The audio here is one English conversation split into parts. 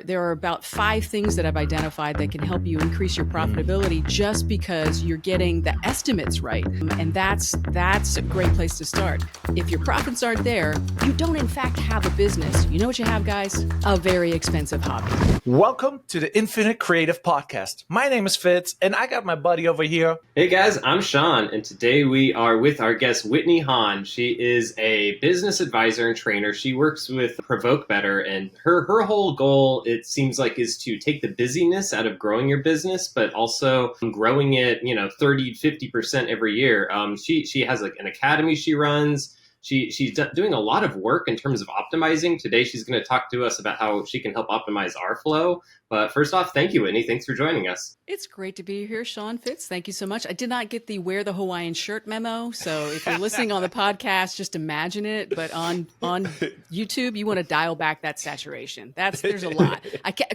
There are about 5 things that I've identified that can help you increase your profitability just because you're getting the estimates right. And that's a great place to start. If your profits aren't there, you don't in fact have a business. You know what you have, guys? A very expensive hobby. Welcome to the Infinite Creative Podcast. My name is Fitz, and I got my buddy over here. Hey guys, I'm Sean, and today we are with our guest Whitney Hahn. She is a business advisor and trainer. She works with ProvokeBetter, and her whole goal, it seems like, is to take the busyness out of growing your business, but also growing it, 30, 50% every year. She has like an academy she runs. She's doing a lot of work in terms of optimizing. Today, she's going to talk to us about how she can help optimize our flow. But first off, thank you, Whitney. Thanks for joining us. It's great to be here, Sean Fitz. Thank you so much. I did not get the wear the Hawaiian shirt memo. So if you're listening on the podcast, just imagine it. But on YouTube, you want to dial back that saturation. There's a lot.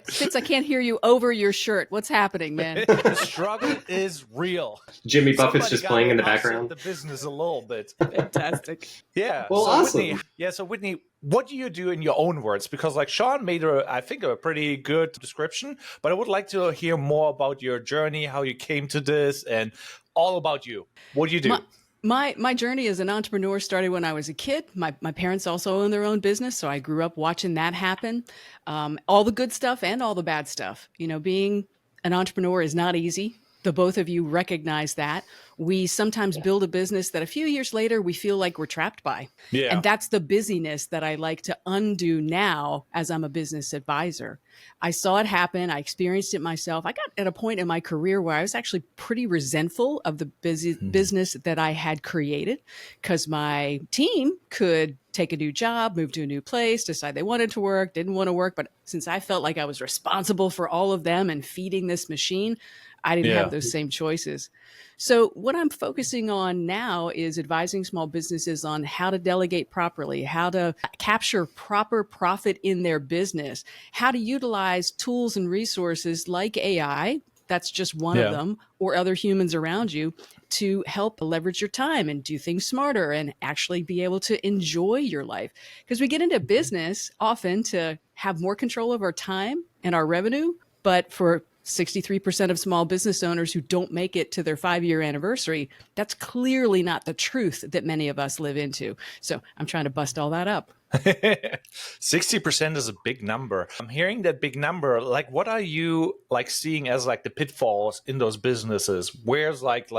Fitz, I can't hear you over your shirt. What's happening, man? The struggle is real. Jimmy Buffett's just playing in the background. The business a little bit. Fantastic. Yeah. Well, so awesome. Whitney, what do you do in your own words? Because like Sean made I think a pretty good description, but I would like to hear more about your journey, how you came to this, and all about you. What do you do? My journey as an entrepreneur started when I was a kid. My parents also own their own business, so I grew up watching that happen. All the good stuff and all the bad stuff. Being an entrepreneur is not easy. The both of you recognize that. We sometimes build a business that a few years later we feel like we're trapped by. Yeah. And that's the busyness that I like to undo now as I'm a business advisor. I saw it happen. I experienced it myself. I got at a point in my career where I was actually pretty resentful of the business that I had created because my team could take a new job, move to a new place, decide they wanted to work, didn't want to work. But since I felt like I was responsible for all of them and feeding this machine, I didn't have those same choices. So what I'm focusing on now is advising small businesses on how to delegate properly, how to capture proper profit in their business, how to utilize tools and resources like AI, that's just one of them, or other humans around you to help leverage your time and do things smarter and actually be able to enjoy your life. Because we get into business often to have more control of our time and our revenue, but for 63% of small business owners who don't make it to their 5-year anniversary, that's clearly not the truth that many of us live into. So I'm trying to bust all that up. 60% is a big number. I'm hearing that big number. Like, what are you like seeing as like the pitfalls in those businesses? Where's like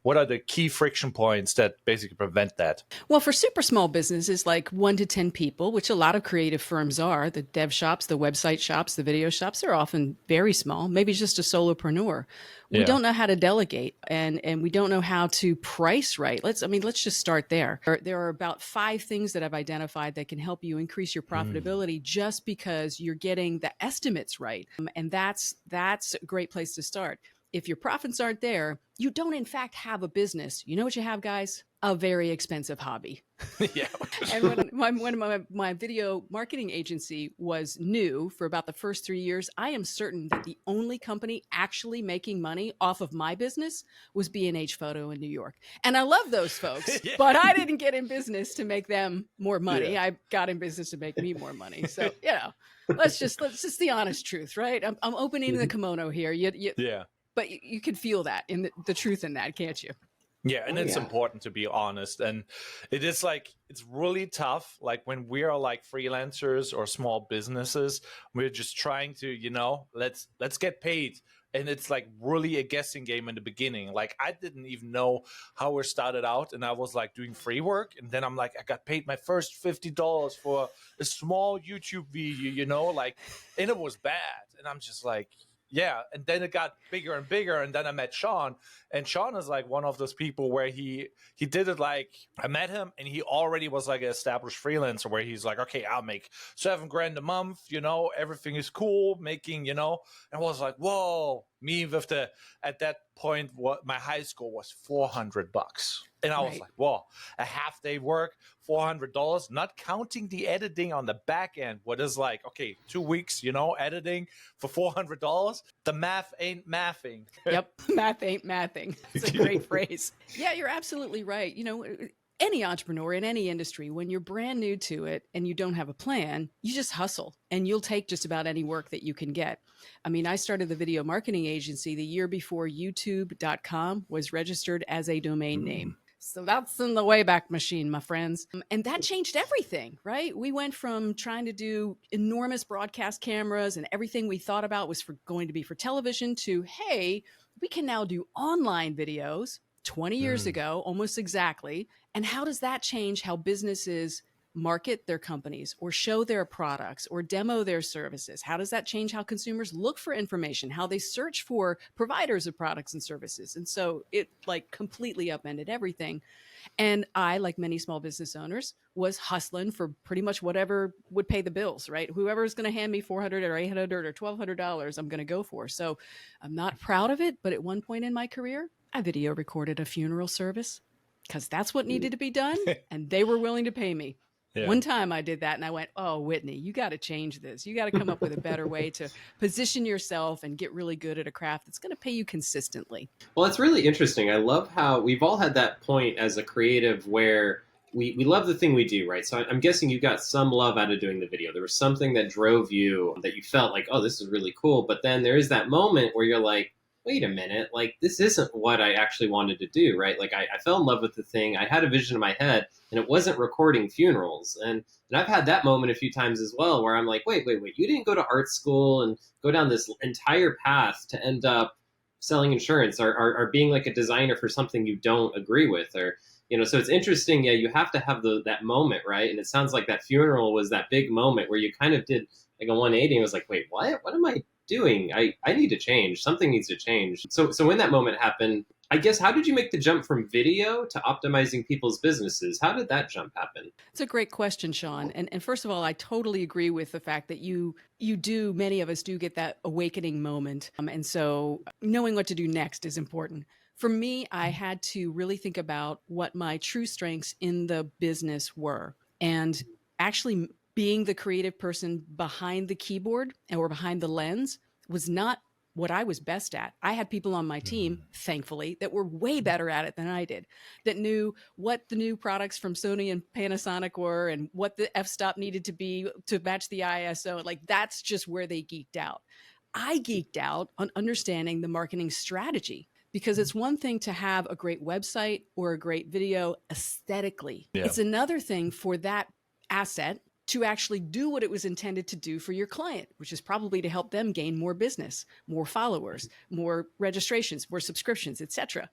what are the key friction points that basically prevent that? Well, for super small businesses, like 1 to 10 people, which a lot of creative firms are, the dev shops, the website shops, the video shops, they're often very small, maybe just a solopreneur. We don't know how to delegate and we don't know how to price right. Let's just start there. There are about 5 things that I've identified that can help you increase your profitability just because you're getting the estimates right. And that's a great place to start. If your profits aren't there, you don't in fact have a business. You know what you have, guys? A very expensive hobby. Yeah. And when my video marketing agency was new for about the first 3 years, I am certain that the only company actually making money off of my business was B&H Photo in New York. And I love those folks, but I didn't get in business to make them more money. I got in business to make me more money. So, let's just the honest truth, right? I'm opening the kimono here. But you can feel that in the truth in that, can't you? Yeah, and it's important to be honest. And it is like, it's really tough. Like when we are like freelancers or small businesses, we're just trying to, let's get paid. And it's like really a guessing game in the beginning. Like I didn't even know how we started out. And I was like doing free work. And then I'm like, I got paid my first $50 for a small YouTube video, and it was bad. And I'm just like, yeah. And then it got bigger and bigger. And then I met Sean. And Sean is like one of those people where he did it like, I met him and he already was like an established freelancer where he's like, okay, I'll make $7,000 a month, everything is cool, making, and I was like, whoa, me with at that point, what my high score was $400. And I was like, whoa, a half day work, $400, not counting the editing on the back end. What is like, okay, 2 weeks, editing for $400. The math ain't mathing. Yep. Math ain't mathing. It's a great phrase. Yeah, you're absolutely right. any entrepreneur in any industry, when you're brand new to it and you don't have a plan, you just hustle and you'll take just about any work that you can get. I mean, I started the video marketing agency the year before youtube.com was registered as a domain name. So that's in the Wayback Machine, my friends. And that changed everything, right? We went from trying to do enormous broadcast cameras and everything we thought about was going to be for television to, hey, we can now do online videos 20 years ago, almost exactly. And how does that change how businesses market their companies or show their products or demo their services? How does that change how consumers look for information, how they search for providers of products and services? And so it like completely upended everything. And I, like many small business owners, was hustling for pretty much whatever would pay the bills, right? Whoever's going to hand me $400 or $800 or $1,200, I'm going to go for. So I'm not proud of it. But at one point in my career, I video recorded a funeral service because that's what needed to be done. And they were willing to pay me. Yeah. One time I did that and I went, oh, Whitney, you got to change this. You got to come up with a better way to position yourself and get really good at a craft that's going to pay you consistently. Well, it's really interesting. I love how we've all had that point as a creative where we love the thing we do, right? So I'm guessing you got some love out of doing the video. There was something that drove you that you felt like, oh, this is really cool. But then there is that moment where you're like, wait a minute, like this isn't what I actually wanted to do, right? Like I fell in love with the thing. I had a vision in my head and it wasn't recording funerals. And I've had that moment a few times as well where I'm like, wait, you didn't go to art school and go down this entire path to end up selling insurance or being like a designer for something you don't agree with or, you know, so it's interesting. Yeah, you have to have that moment, right? And it sounds like that funeral was that big moment where you kind of did like a 180 and was like, wait, what am I doing? I need to change. Something needs to change. So when that moment happened, I guess, how did you make the jump from video to optimizing people's businesses? How did that jump happen? It's a great question, Sean. And first of all, I totally agree with the fact that many of us do get that awakening moment. And so knowing what to do next is important. For me, I had to really think about what my true strengths in the business were. And actually being the creative person behind the keyboard or behind the lens was not what I was best at. I had people on my team, thankfully, that were way better at it than I did, that knew what the new products from Sony and Panasonic were and what the f-stop needed to be to match the ISO. Like that's just where they geeked out. I geeked out on understanding the marketing strategy because it's one thing to have a great website or a great video aesthetically. Yeah. It's another thing for that asset to actually do what it was intended to do for your client, which is probably to help them gain more business, more followers, more registrations, more subscriptions, etc.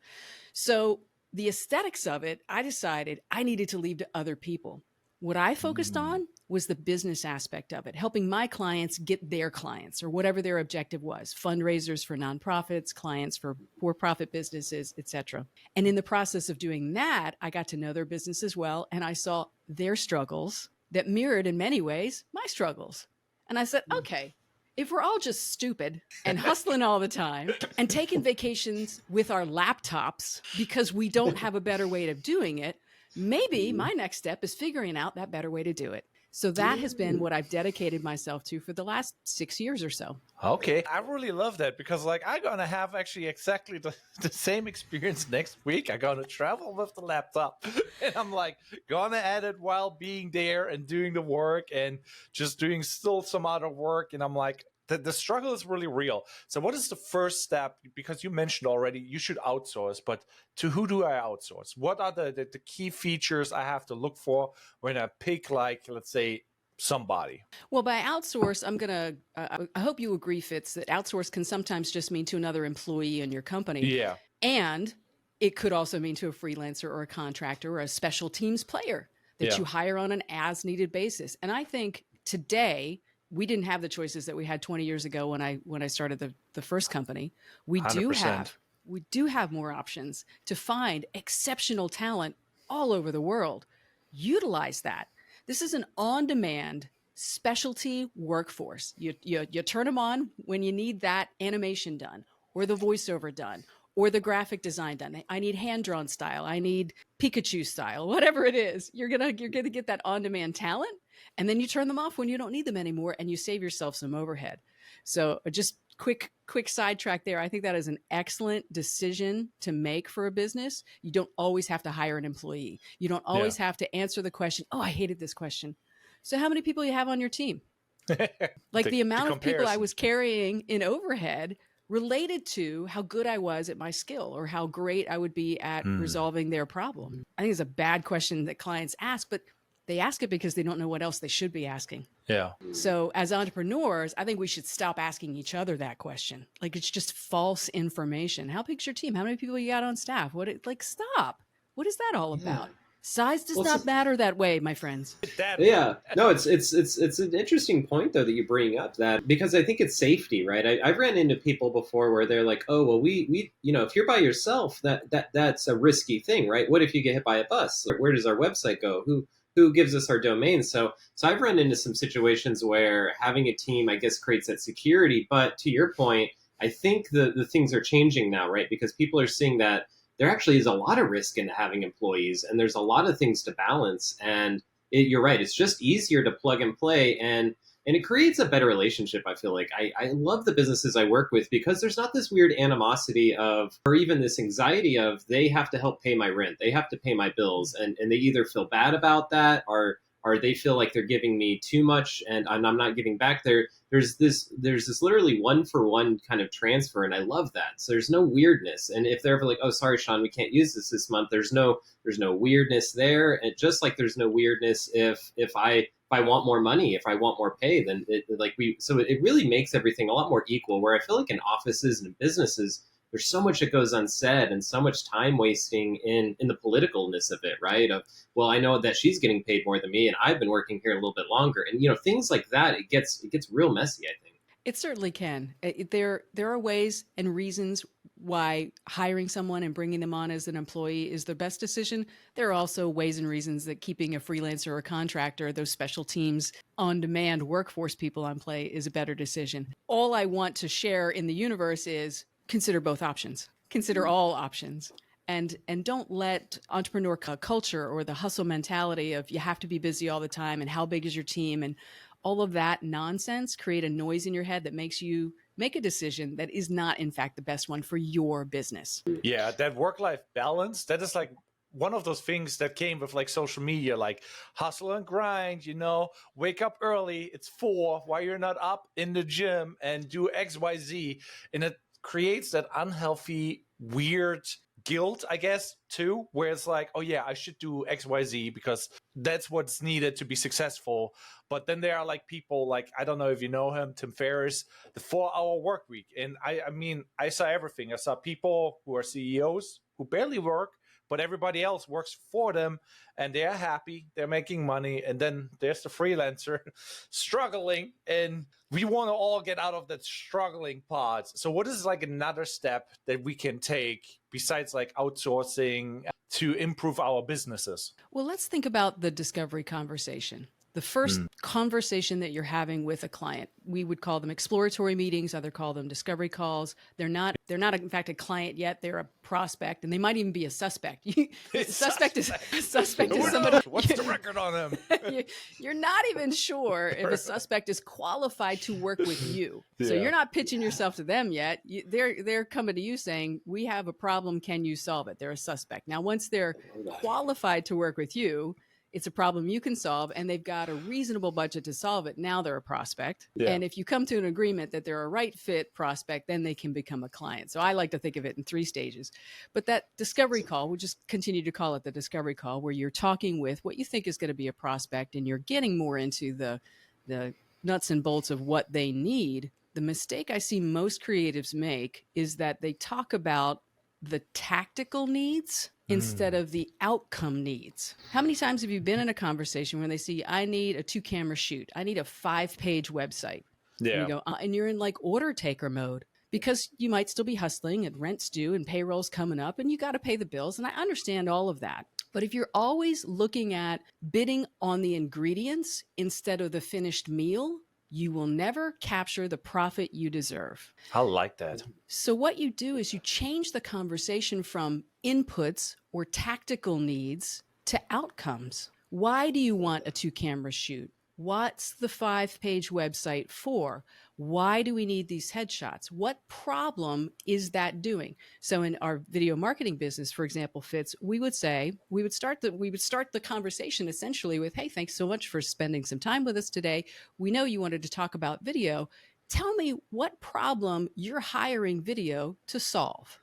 So the aesthetics of it, I decided I needed to leave to other people. What I focused on was the business aspect of it, helping my clients get their clients or whatever their objective was, fundraisers for nonprofits, clients for for-profit businesses, etc. And in the process of doing that, I got to know their business as well, and I saw their struggles that mirrored in many ways my struggles. And I said, okay, if we're all just stupid and hustling all the time and taking vacations with our laptops because we don't have a better way of doing it, maybe my next step is figuring out that better way to do it. So that has been what I've dedicated myself to for the last 6 years or so. Okay. I really love that because like I'm going to have actually exactly the same experience next week. I'm going to travel with the laptop and I'm like going to edit while being there and doing the work and just doing still some other work. And I'm like, the struggle is really real. So what is the first step? Because you mentioned already you should outsource, but to who do I outsource? What are the key features I have to look for when I pick, like, let's say, somebody? Well, by outsource, I hope you agree, Fitz, that outsource can sometimes just mean to another employee in your company. Yeah. And it could also mean to a freelancer or a contractor or a special teams player that you hire on an as-needed basis. And I think today, we didn't have the choices that we had 20 years ago when I started the first company. We 100%. do have more options to find exceptional talent all over the world. Utilize that. This is an on-demand specialty workforce. You turn them on when you need that animation done or the voiceover done or the graphic design done. I need hand-drawn style. I need Pikachu style, whatever it is. You're gonna get that on-demand talent, and then you turn them off when you don't need them anymore, and you save yourself some overhead. So just quick sidetrack there. I think that is an excellent decision to make for a business. You don't always have to hire an employee. You don't always have to answer the question, oh, I hated this question. So how many people you have on your team? Like the amount of people I was carrying in overhead related to how good I was at my skill or how great I would be at resolving their problem. I think it's a bad question that clients ask, but they ask it because they don't know what else they should be asking. Yeah. So as entrepreneurs, I think we should stop asking each other that question. Like it's just false information. How big's your team? How many people you got on staff? Stop. What is that all about? Size does not matter that way, my friends. Yeah, no, it's an interesting point though that you bring up, that because I think it's safety, right? I've ran into people before where they're like, oh, well, we if you're by yourself, that's a risky thing, right? What if you get hit by a bus? Where does our website go? Who gives us our domain? So I've run into some situations where having a team, I guess, creates that security. But to your point, I think the things are changing now, right? Because people are seeing that there actually is a lot of risk into having employees, and there's a lot of things to balance. And you're right, it's just easier to plug and play, and it creates a better relationship. I feel like I love the businesses I work with because there's not this weird animosity of, or even this anxiety of, they have to help pay my rent, they have to pay my bills, and they either feel bad about that or they feel like they're giving me too much and I'm not giving back. There's this literally one for one kind of transfer, and I love that. So there's no weirdness. And if they're ever like, oh, sorry, Sean, we can't use this month, there's no weirdness there. And just like there's no weirdness if I want more money, if I want more pay, then it really makes everything a lot more equal. Where I feel like in offices and in businesses, there's so much that goes unsaid and so much time wasting in the politicalness of it, right? Of, well, I know that she's getting paid more than me and I've been working here a little bit longer. And, things like that, it gets real messy, I think. It certainly can. There are ways and reasons why hiring someone and bringing them on as an employee is the best decision. There are also ways and reasons that keeping a freelancer or contractor, those special teams, on-demand workforce people on play is a better decision. All I want to share in the universe is consider both options. Consider all options. And don't let entrepreneur culture or the hustle mentality of you have to be busy all the time and how big is your team and all of that nonsense create a noise in your head that makes you make a decision that is not, in fact, the best one for your business. Yeah, that work-life balance, that is like one of those things that came with like social media, like hustle and grind, wake up early, it's 4, why you're not up in the gym and do XYZ. And it creates that unhealthy, weird guilt, I guess, too, where it's like, oh yeah, I should do XYZ because that's what's needed to be successful. But then there are like people like, I don't know if you know him, Tim Ferriss, the 4-hour work week. And I mean, I saw everything. I saw people who are CEOs who barely work, but everybody else works for them and they're happy, they're making money. And then there's the freelancer struggling, and we want to all get out of that struggling part. So what is like another step that we can take besides like outsourcing to improve our businesses? Well, let's think about the discovery conversation. The first conversation that you're having with a client, we would call them exploratory meetings, others call them discovery calls. They're not in fact a client yet, they're a prospect, and they might even be a suspect. Suspect is somebody. What's the record on them? You're not even sure if a suspect is qualified to work with you. So you're not pitching yourself to them yet. They're coming to you saying, we have a problem, can you solve it? They're a suspect. Now, once they're qualified to work with you, it's a problem you can solve, and they've got a reasonable budget to solve it. Now they're a prospect. Yeah. And if you come to an agreement that they're a right fit prospect, then they can become a client. So I like to think of it in 3 stages. But that discovery call, we'll just continue to call it the discovery call, where you're talking with what you think is going to be a prospect and you're getting more into the nuts and bolts of what they need. The mistake I see most creatives make is that they talk about the tactical needs instead of the outcome needs. How many times have you been in a conversation where they see, I need a 2-camera shoot, I need a 5-page website? Yeah. And you go, and you're in like order taker mode because you might still be hustling and rent's due and payroll's coming up and you got to pay the bills. And I understand all of that. But if you're always looking at bidding on the ingredients instead of the finished meal, you will never capture the profit you deserve. I like that. So what you do is you change the conversation from inputs or tactical needs to outcomes. Why do you want a 2-camera shoot? What's the 5-page website for? Why do we need these headshots? What problem is that doing? So in our video marketing business, for example, Fitz, we would start the conversation essentially with, hey, thanks so much for spending some time with us today. We know you wanted to talk about video. Tell me what problem you're hiring video to solve.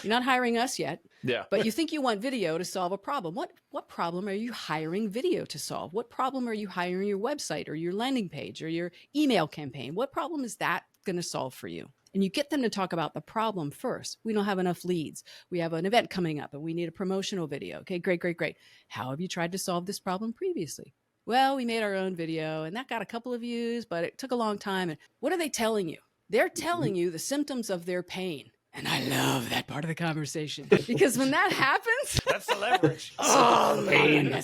You're not hiring us yet. Yeah. But you think you want video to solve a problem. What problem are you hiring video to solve? What problem are you hiring your website or your landing page or your email campaign? What problem is that going to solve for you? And you get them to talk about the problem first. We don't have enough leads. We have an event coming up and we need a promotional video. Okay, great. How have you tried to solve this problem previously? Well, we made our own video and that got a couple of views, but it took a long time. And what are they telling you? They're telling you the symptoms of their pain. And I love that part of the conversation because when that happens, that's the leverage. Oh, man.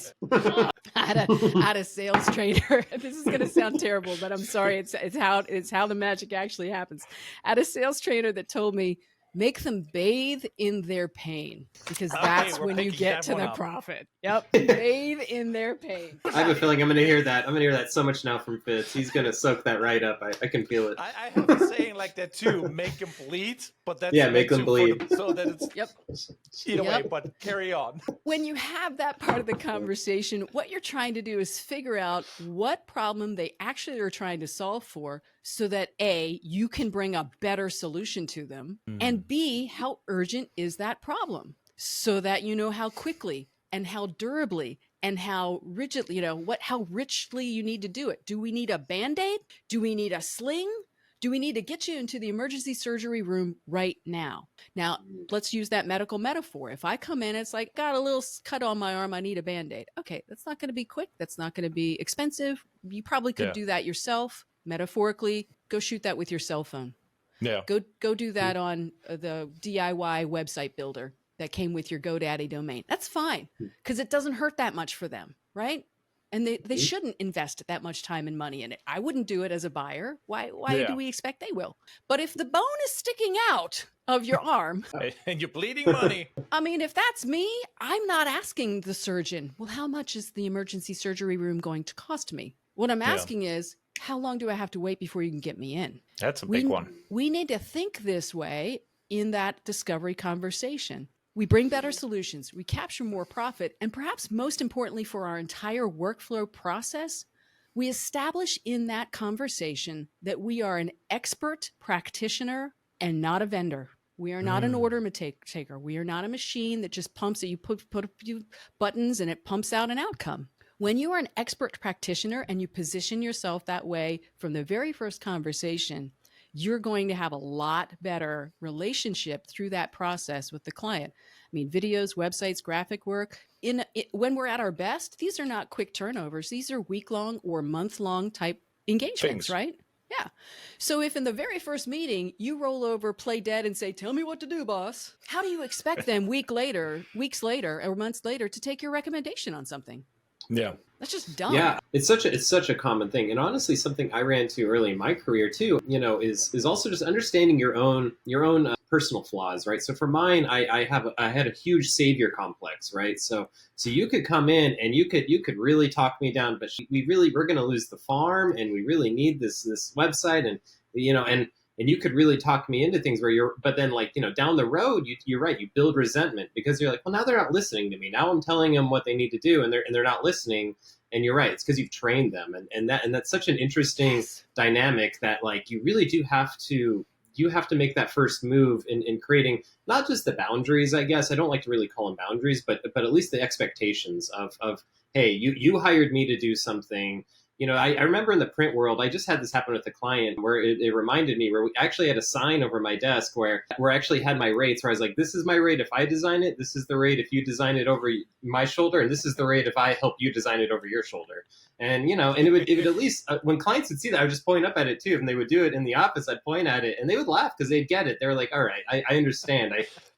I had a sales trainer. This is going to sound terrible, but I'm sorry. It's how the magic actually happens. I had a sales trainer that told me, make them bathe in their pain because that's when you get to the profit. Yep. Bathe in their pain. I have a feeling I'm going to hear that. I'm going to hear that so much now from Fitz. He's going to soak that right up. I can feel it. I have a saying like that too. Make them bleed, but that's make them bleed. So that it's either way, but carry on. When you have that part of the conversation, what you're trying to do is figure out what problem they actually are trying to solve for so that A, you can bring a better solution to them, and B, how urgent is that problem so that you know how quickly and how durably and how rigidly, how richly you need to do it. Do we need a Band-Aid? Do we need a sling? Do we need to get you into the emergency surgery room right now? Now, let's use that medical metaphor. If I come in, it's like, got a little cut on my arm, I need a Band-Aid. Okay, that's not going to be quick. That's not going to be expensive. You probably could do that yourself. Metaphorically, go shoot that with your cell phone. Yeah. Go do that on the DIY website builder that came with your GoDaddy domain. That's fine because it doesn't hurt that much for them, right? And they shouldn't invest that much time and money in it. I wouldn't do it as a buyer. Why do we expect they will? But if the bone is sticking out of your arm and you're bleeding money. I mean, if that's me, I'm not asking the surgeon, well, how much is the emergency surgery room going to cost me? What I'm asking is, how long do I have to wait before you can get me in? That's a big one. We need to think this way in that discovery conversation. We bring better solutions, we capture more profit, and perhaps most importantly for our entire workflow process, we establish in that conversation that we are an expert practitioner and not a vendor. We are not an order taker. We are not a machine that just pumps it. You put a few buttons and it pumps out an outcome. When you are an expert practitioner and you position yourself that way from the very first conversation, you're going to have a lot better relationship through that process with the client. I mean, videos, websites, graphic work. When we're at our best, these are not quick turnovers. These are week-long or month-long type engagements, right? Yeah. So if in the very first meeting you roll over, play dead and say, tell me what to do, boss, how do you expect them weeks later, or months later to take your recommendation on something? Yeah. That's just dumb. Yeah, it's such a common thing. And honestly, something I ran into early in my career too, is also just understanding your own personal flaws, right? So for mine, I had a huge savior complex, right? So you could come in and you could really talk me down, but we're going to lose the farm and we really need this website and you could really talk me into things but then down the road, you're right, you build resentment because you're like, well, now they're not listening to me. Now I'm telling them what they need to do and they're not listening. And you're right, it's because you've trained them. And that's such an interesting dynamic that you really do have to make that first move in creating not just the boundaries, I guess. I don't like to really call them boundaries, but at least the expectations of hey, you hired me to do something. I remember in the print world, I just had this happen with a client where it reminded me where we actually had a sign over my desk where I actually had my rates where I was like, this is my rate if I design it. This is the rate if you design it over my shoulder. And this is the rate if I help you design it over your shoulder. And, and it would at least when clients would see that, I would just point up at it too. And they would do it in the office. I'd point at it and they would laugh because they'd get it. They were like, all right, I understand.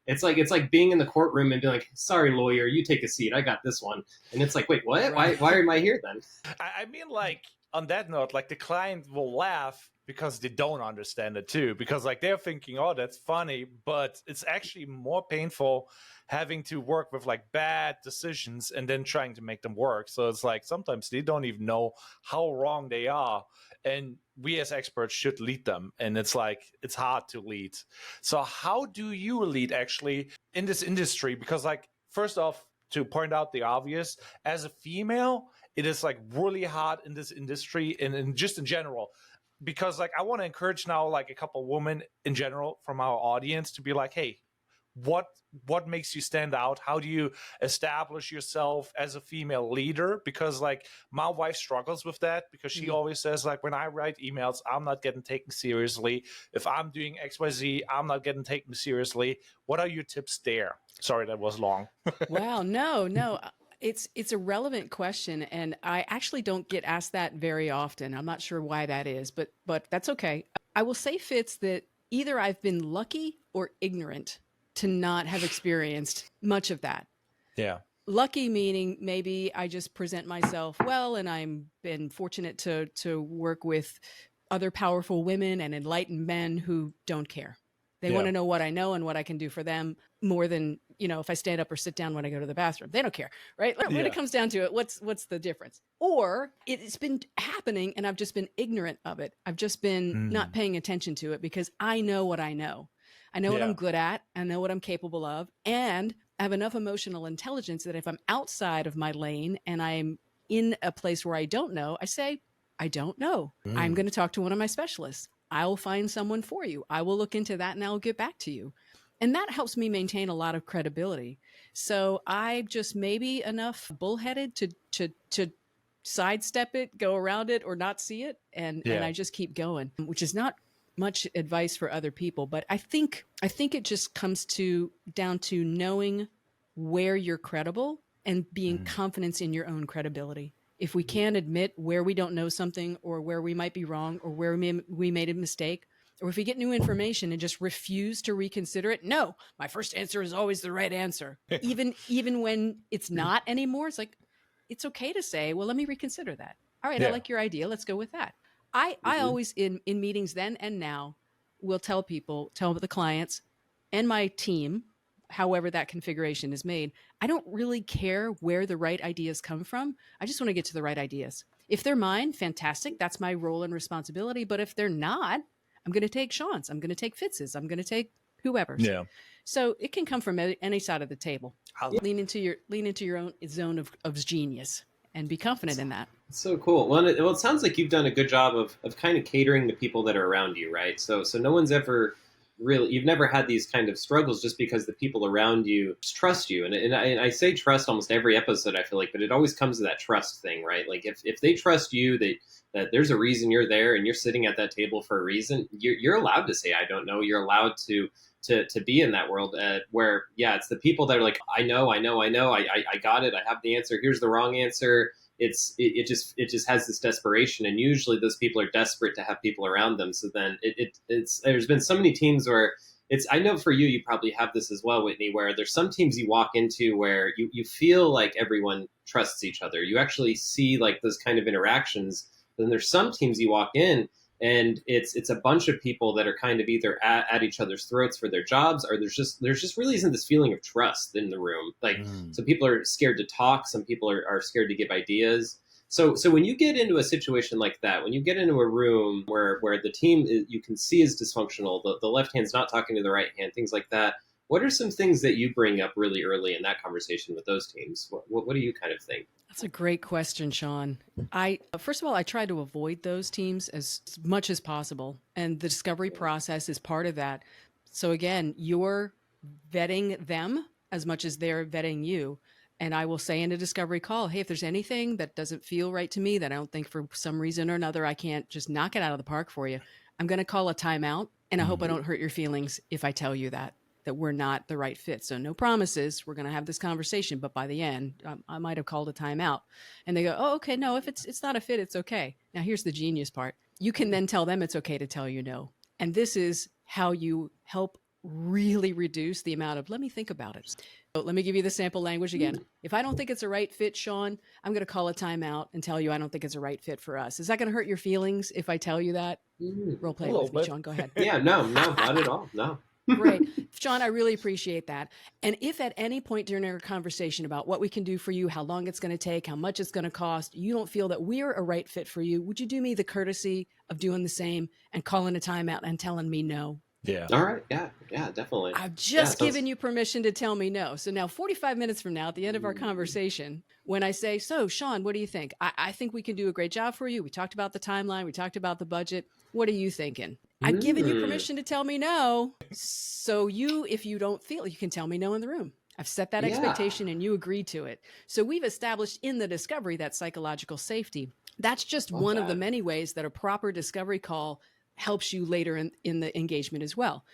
It's like being in the courtroom and being like, sorry, lawyer, you take a seat. I got this one. And it's like, wait, what? Why am I here then? I mean, like, on that note, like the client will laugh because they don't understand it too, because like they're thinking, oh, that's funny, but it's actually more painful having to work with like bad decisions and then trying to make them work. So it's like sometimes they don't even know how wrong they are, and we as experts should lead them, and it's like it's hard to lead. So how do you lead actually in this industry? Because like first off, to point out the obvious, as a female, it is like really hard in this industry and just in general, because like I want to encourage now like a couple women in general from our audience to be like, hey, what makes you stand out? How do you establish yourself as a female leader? Because like my wife struggles with that, because she always says like, when I write emails, I'm not getting taken seriously. If I'm doing XYZ, I'm not getting taken seriously. What are your tips there? Sorry, that was long. Wow, no. It's a relevant question, and I actually don't get asked that very often. I'm not sure why that is, but that's okay. I will say, Fitz, that either I've been lucky or ignorant to not have experienced much of that. Yeah. Lucky meaning maybe I just present myself well, and I'm been fortunate to work with other powerful women and enlightened men who don't care. They want to know what I know and what I can do for them more than, if I stand up or sit down when I go to the bathroom. They don't care, right? When it comes down to it, what's the difference? Or it's been happening and I've just been ignorant of it. I've just been not paying attention to it because I know what I know. I know what I'm good at. I know what I'm capable of. And I have enough emotional intelligence that if I'm outside of my lane and I'm in a place where I don't know, I say, I don't know. I'm going to talk to one of my specialists. I'll find someone for you. I will look into that and I'll get back to you. And that helps me maintain a lot of credibility. So I just maybe enough bullheaded to sidestep it, go around it, or not see it. And I just keep going, which is not much advice for other people. But I think it just comes down to knowing where you're credible and being confident in your own credibility. If we can't admit where we don't know something, or where we might be wrong, or where we made a mistake, or if we get new information and just refuse to reconsider it, no, my first answer is always the right answer. Even when it's not anymore, it's like, it's okay to say, well, let me reconsider that. All right, I like your idea. Let's go with that. I always in meetings then and now will tell the clients and my team, however that configuration is made, I don't really care where the right ideas come from. I just want to get to the right ideas. If they're mine, fantastic. That's my role and responsibility. But if they're not, I'm going to take Sean's. I'm going to take Fitz's. I'm going to take whoever's. Yeah. So it can come from any side of the table. Lean into your own zone of genius and be confident in that. So cool. Well, it sounds like you've done a good job of kind of catering the people that are around you, right? So no one's ever really, you've never had these kind of struggles just because the people around you trust you. And I say trust almost every episode, I feel like, but it always comes to that trust thing, right? Like if they trust you, that there's a reason you're there and you're sitting at that table for a reason, you're allowed to say, I don't know. You're allowed to be in that world where, it's the people that are like, I know, I got it. I have the answer. Here's the wrong answer. It just has this desperation, and usually those people are desperate to have people around them. So then there's been so many teams where I know for you probably have this as well, Whitney, where there's some teams you walk into where you feel like everyone trusts each other. You actually see like those kind of interactions. Then there's some teams you walk in and it's a bunch of people that are kind of either at each other's throats for their jobs, or there's just really isn't this feeling of trust in the room. Like some people are scared to talk, some people are scared to give ideas. So when you get into a situation like that, when you get into a room where the team you can see is dysfunctional, the left hand's not talking to the right hand, things like that, what are some things that you bring up really early in that conversation with those teams? What do you kind of think? That's a great question, Sean. First of all, I try to avoid those teams as much as possible. And the discovery process is part of that. So again, you're vetting them as much as they're vetting you. And I will say in a discovery call, hey, if there's anything that doesn't feel right to me, that I don't think for some reason or another, I can't just knock it out of the park for you, I'm going to call a timeout. And I hope I don't hurt your feelings if I tell you that we're not the right fit. So no promises. We're going to have this conversation, but by the end, I might have called a timeout. And they go, oh, okay, no, if it's not a fit, it's okay. Now here's the genius part. You can then tell them it's okay to tell you no. And this is how you help really reduce the amount of, let me think about it. So let me give you the sample language again. If I don't think it's a right fit, Sean, I'm going to call a timeout and tell you I don't think it's a right fit for us. Is that going to hurt your feelings if I tell you that? Role play with me, Sean. Go ahead. Yeah, no, not at all. No. Great. Sean, I really appreciate that. And if at any point during our conversation about what we can do for you, how long it's going to take, how much it's going to cost, you don't feel that we're a right fit for you, would you do me the courtesy of doing the same and calling a timeout and telling me no? Yeah. All right. Yeah, definitely. I've just given you permission to tell me no. So now 45 minutes from now, at the end of our conversation, when I say, so Sean, what do you think? I think we can do a great job for you. We talked about the timeline. We talked about the budget. What are you thinking? I've given you permission to tell me no. So if you don't feel, you can tell me no in the room. I've set that expectation and you agreed to it. So we've established in the discovery that psychological safety. That's just one of the many ways that a proper discovery call helps you later in the engagement as well.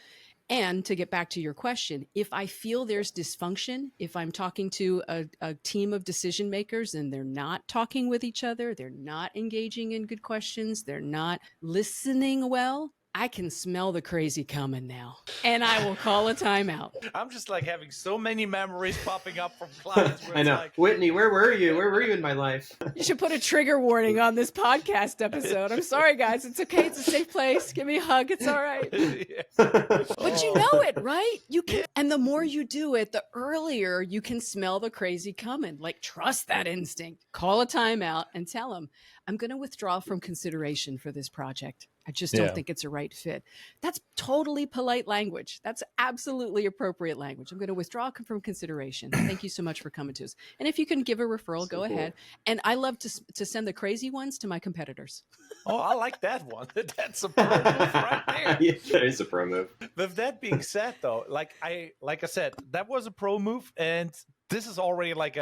And to get back to your question, if I feel there's dysfunction, if I'm talking to a team of decision makers and they're not talking with each other, they're not engaging in good questions, they're not listening well, I can smell the crazy coming now. And I will call a timeout. I'm just like having so many memories popping up from clients. Where I know. Like, Whitney, where were you? Where were you in my life? You should put a trigger warning on this podcast episode. I'm sorry, guys. It's okay. It's a safe place. Give me a hug. It's all right. But you know it, right? You can, and the more you do it, the earlier you can smell the crazy coming. Like, trust that instinct. Call a timeout and tell them, I'm going to withdraw from consideration for this project. I just don't think it's a right fit. That's totally polite language. That's absolutely appropriate language. I'm going to withdraw from consideration. Thank you so much for coming to us. And if you can give a referral, go ahead. And I love to send the crazy ones to my competitors. Oh, I like that one. That's a pro move right there. Yeah, that is a pro move. With that being said, though, like I said, that was a pro move, and this is already like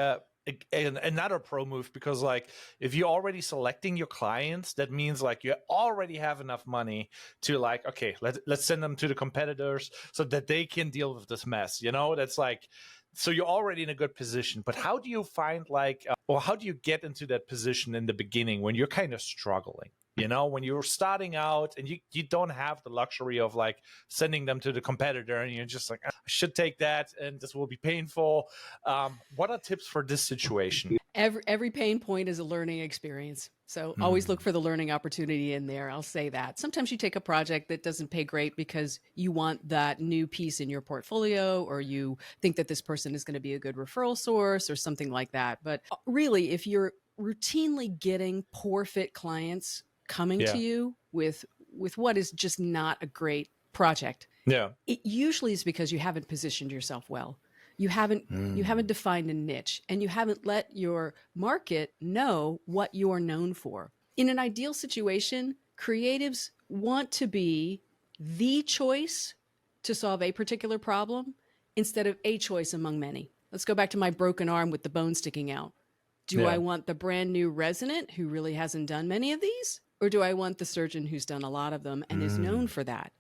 another pro move, because like if you're already selecting your clients, that means like you already have enough money to like, okay, let's send them to the competitors so that they can deal with this mess. That's like, so you're already in a good position. But how do you find like, or how do you get into that position in the beginning when you're kind of struggling? When you're starting out and you don't have the luxury of like sending them to the competitor and you're just like, I should take that and this will be painful. What are tips for this situation? Every pain point is a learning experience. So always look for the learning opportunity in there. I'll say that. Sometimes you take a project that doesn't pay great because you want that new piece in your portfolio, or you think that this person is going to be a good referral source or something like that. But really, if you're routinely getting poor fit clients coming to you with what is just not a great project, it usually is because you haven't positioned yourself well. You haven't defined a niche, and you haven't let your market know what you're known for. In an ideal situation, creatives want to be the choice to solve a particular problem instead of a choice among many. Let's go back to my broken arm with the bone sticking out. Do I want the brand new resident who really hasn't done many of these? Or do I want the surgeon who's done a lot of them and is known for that?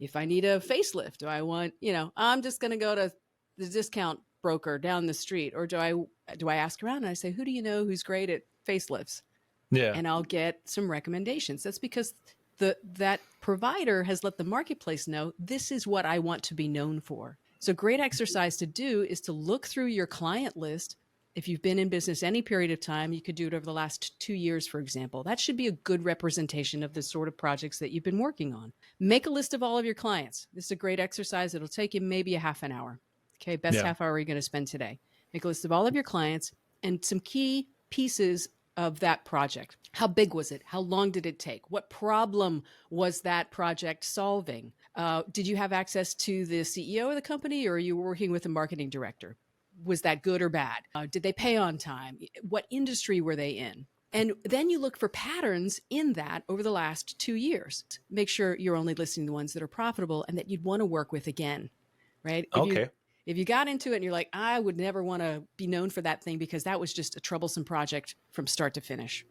If I need a facelift, do I want, I'm just going to go to the discount broker down the street? Or do I ask around and I say, who do you know who's great at facelifts? Yeah. And I'll get some recommendations. That's because that provider has let the marketplace know this is what I want to be known for. So great exercise to do is to look through your client list. If you've been in business any period of time, you could do it over the last 2 years, for example. That should be a good representation of the sort of projects that you've been working on. Make a list of all of your clients. This is a great exercise. It'll take you maybe a half an hour. Okay, best half hour you're going to spend today. Make a list of all of your clients and some key pieces of that project. How big was it? How long did it take? What problem was that project solving? Did you have access to the CEO of the company, or are you working with a marketing director? Was that good or bad? Did they pay on time? What industry were they in? And then you look for patterns in that over the last 2 years. Make sure you're only listing the ones that are profitable and that you'd want to work with again, right? If you got into it and you're like, I would never want to be known for that thing because that was just a troublesome project from start to finish.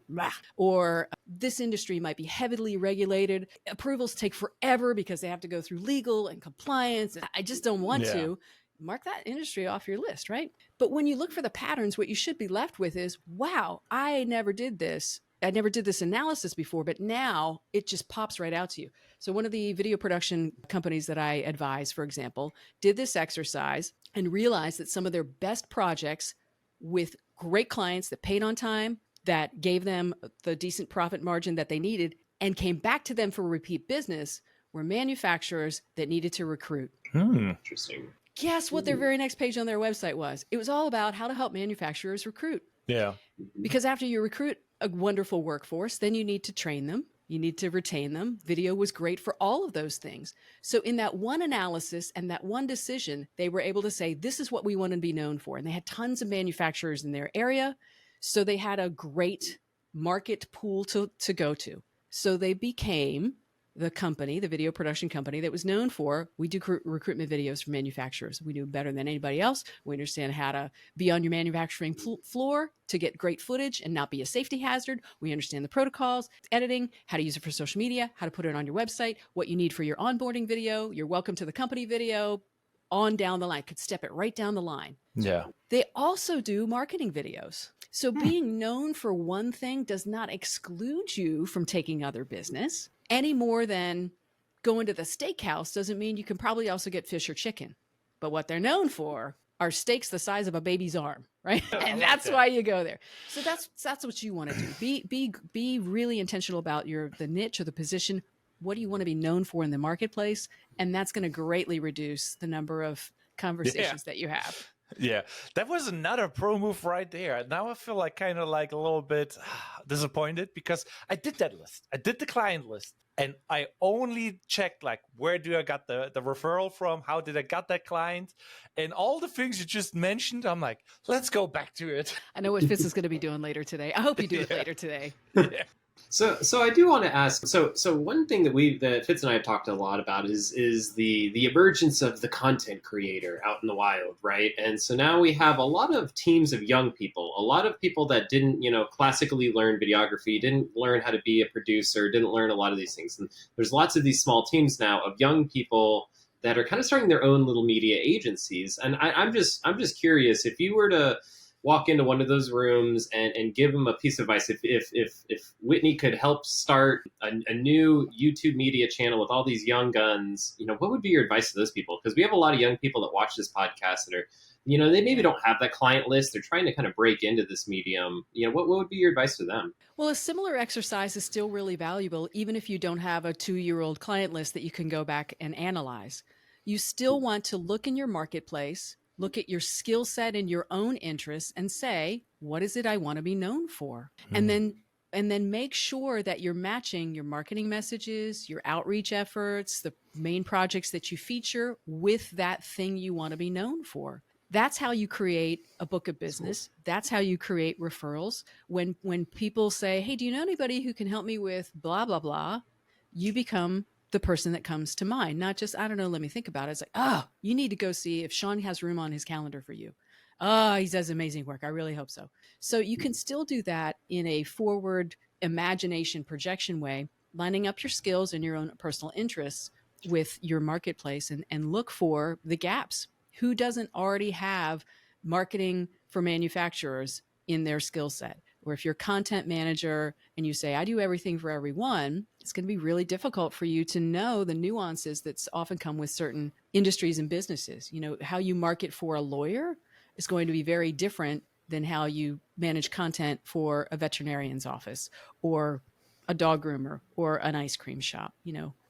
Or this industry might be heavily regulated. Approvals take forever because they have to go through legal and compliance. I just don't want to. Mark that industry off your list, right? But when you look for the patterns, what you should be left with is, wow, I never did this. I never did this analysis before, but now it just pops right out to you. So one of the video production companies that I advise, for example, did this exercise and realized that some of their best projects with great clients that paid on time, that gave them the decent profit margin that they needed, and came back to them for repeat business, were manufacturers that needed to recruit. Interesting. Guess what their very next page on their website was? It was all about how to help manufacturers recruit. Yeah. Because after you recruit a wonderful workforce, then you need to train them. You need to retain them. Video was great for all of those things. So in that one analysis and that one decision, they were able to say, this is what we want to be known for. And they had tons of manufacturers in their area. So they had a great market pool to go to. So they became the company, the video production company that was known for, we do recruitment videos for manufacturers. We do better than anybody else. We understand how to be on your manufacturing floor to get great footage and not be a safety hazard. We understand the protocols, editing, how to use it for social media, how to put it on your website, what you need for your onboarding video, your welcome to the company video, on down the line, could step it right down the line. Yeah. They also do marketing videos. So being known for one thing does not exclude you from taking other business any more than going to the steakhouse doesn't mean you can probably also get fish or chicken. But what they're known for are steaks the size of a baby's arm, right? And that's why you go there. So that's what you want to do. Be really intentional about the niche or the position. What do you want to be known for in the marketplace? And that's going to greatly reduce the number of conversations that you have. Yeah, that was another pro move right there. Now I feel like kind of like a little bit disappointed because I did that list. I did the client list and I only checked like, where do I got the referral from? How did I got that client? And all the things you just mentioned, I'm like, let's go back to it. I know what Fitz is going to be doing later today. I hope you do it later today. Yeah. So I do want to ask. So one thing that Fitz and I have talked a lot about is the emergence of the content creator out in the wild, right? And so now we have a lot of teams of young people, a lot of people that didn't, classically learn videography, didn't learn how to be a producer, didn't learn a lot of these things. And there's lots of these small teams now of young people that are kind of starting their own little media agencies. And I'm just curious, if you were to walk into one of those rooms and give them a piece of advice. If Whitney could help start a new YouTube media channel with all these young guns, what would be your advice to those people? Because we have a lot of young people that watch this podcast that are, they maybe don't have that client list. They're trying to kind of break into this medium. What would be your advice to them? Well, a similar exercise is still really valuable, even if you don't have a 2-year-old client list that you can go back and analyze. You still want to look in your marketplace, look at your skill set and your own interests and say, what is it I want to be known for? And then make sure that you're matching your marketing messages, your outreach efforts, the main projects that you feature with that thing you want to be known for. That's how you create a book of business. That's how you create referrals. When people say, hey, do you know anybody who can help me with blah, blah, blah? You become the person that comes to mind, not just, I don't know, let me think about it. It's like, oh, you need to go see if Sean has room on his calendar for you. Oh, he does amazing work. I really hope so. So you can still do that in a forward imagination projection way, lining up your skills and your own personal interests with your marketplace and look for the gaps. Who doesn't already have marketing for manufacturers in their skill set? Or if you're a content manager and you say, I do everything for everyone, it's going to be really difficult for you to know the nuances that often come with certain industries and businesses. How you market for a lawyer is going to be very different than how you manage content for a veterinarian's office or a dog groomer or an ice cream shop.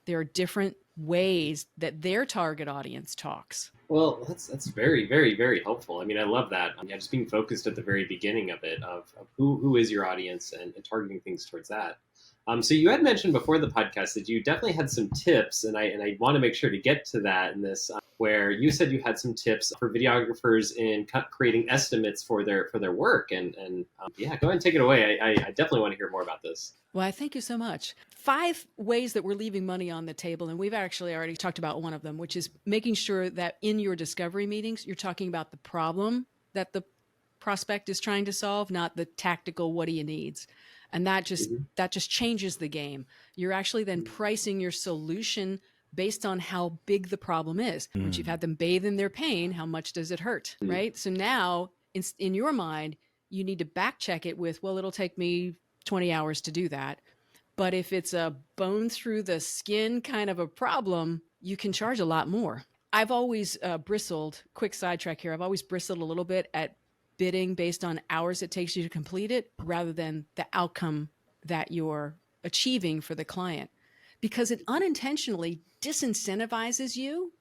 There are different ways that their target audience talks. Well, that's very, very, very helpful. I mean, I love that. Just being focused at the very beginning of it, of who is your audience and targeting things towards that. So you had mentioned before the podcast that you definitely had some tips, and I want to make sure to get to that in this, where you said you had some tips for videographers in creating estimates for their work. And go ahead and take it away. I definitely want to hear more about this. Well, thank you so much. 5 ways that we're leaving money on the table, and we've actually already talked about one of them, which is making sure that in your discovery meetings, you're talking about the problem that the prospect is trying to solve, not the tactical what do you needs. And that just changes the game. You're actually then pricing your solution based on how big the problem is. Once you've had them bathe in their pain, how much does it hurt, right? So now in your mind, you need to back check it with, well, it'll take me 20 hours to do that. But if it's a bone through the skin kind of a problem, you can charge a lot more. I've always bristled, quick sidetrack here, I've always bristled a little bit at bidding based on hours it takes you to complete it rather than the outcome that you're achieving for the client, because it unintentionally disincentivizes you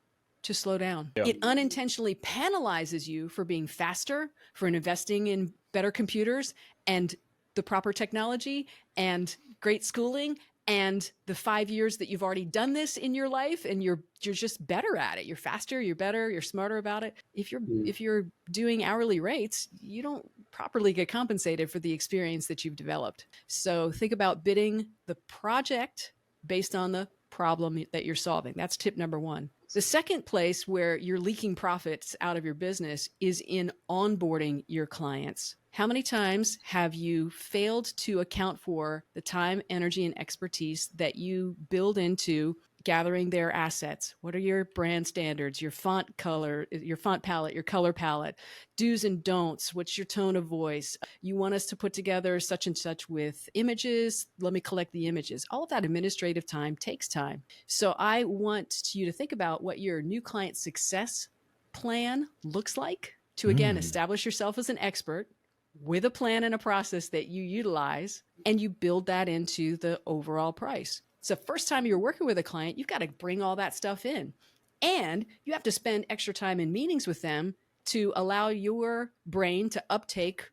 to slow down. Yeah. It unintentionally penalizes you for being faster, for investing in better computers and the proper technology and great schooling and the 5 years that you've already done this in your life, and you're just better at it. You're faster, you're better, you're smarter about it. If you're doing hourly rates, you don't properly get compensated for the experience that you've developed. So think about bidding the project based on the problem that you're solving. That's tip number one. The second place where you're leaking profits out of your business is in onboarding your clients. How many times have you failed to account for the time, energy, and expertise that you build into gathering their assets? What are your brand standards, your font color, your font palette, your color palette, do's and don'ts? What's your tone of voice? You want us to put together such and such with images. Let me collect the images. All of that administrative time takes time. So I want you to think about what your new client success plan looks like to, again, establish yourself as an expert with a plan and a process that you utilize, and you build that into the overall price. So first time you're working with a client, you've got to bring all that stuff in, and you have to spend extra time in meetings with them to allow your brain to uptake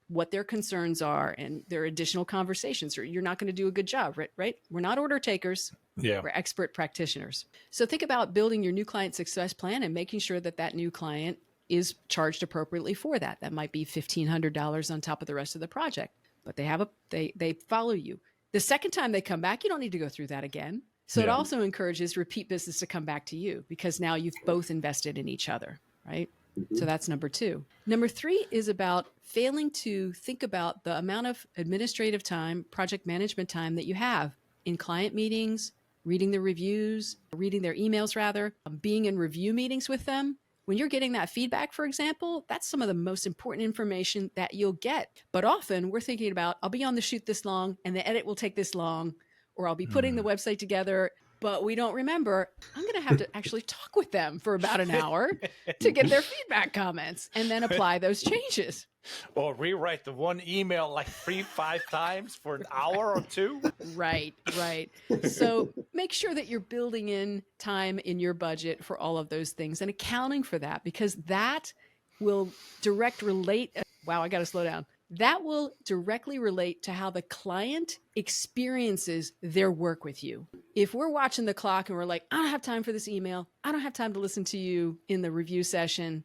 what their concerns are and their additional conversations, or you're not going to do a good job, right? We're not order takers. Yeah. We're expert practitioners. So think about building your new client success plan and making sure that that new client is charged appropriately for that. That might be $1,500 on top of the rest of the project, but they follow you. The second time they come back, you don't need to go through that again. So It also encourages repeat business to come back to you, because now you've both invested in each other, right? Mm-hmm. So that's number two. Number three is about failing to think about the amount of administrative time, project management time that you have in client meetings, reading the reviews, reading their emails rather, being in review meetings with them. When you're getting that feedback, for example, that's some of the most important information that you'll get. But often we're thinking about, I'll be on the shoot this long and the edit will take this long, or I'll be putting the website together, but we don't remember, I'm going to have to actually talk with them for about an hour to get their feedback comments and then apply those changes. Or rewrite the one email like 5 times for an hour or two. Right. So make sure that you're building in time in your budget for all of those things and accounting for that, because that will wow, I got to slow down. That will directly relate to how the client experiences their work with you. If we're watching the clock and we're like, I don't have time for this email, I don't have time to listen to you in the review session,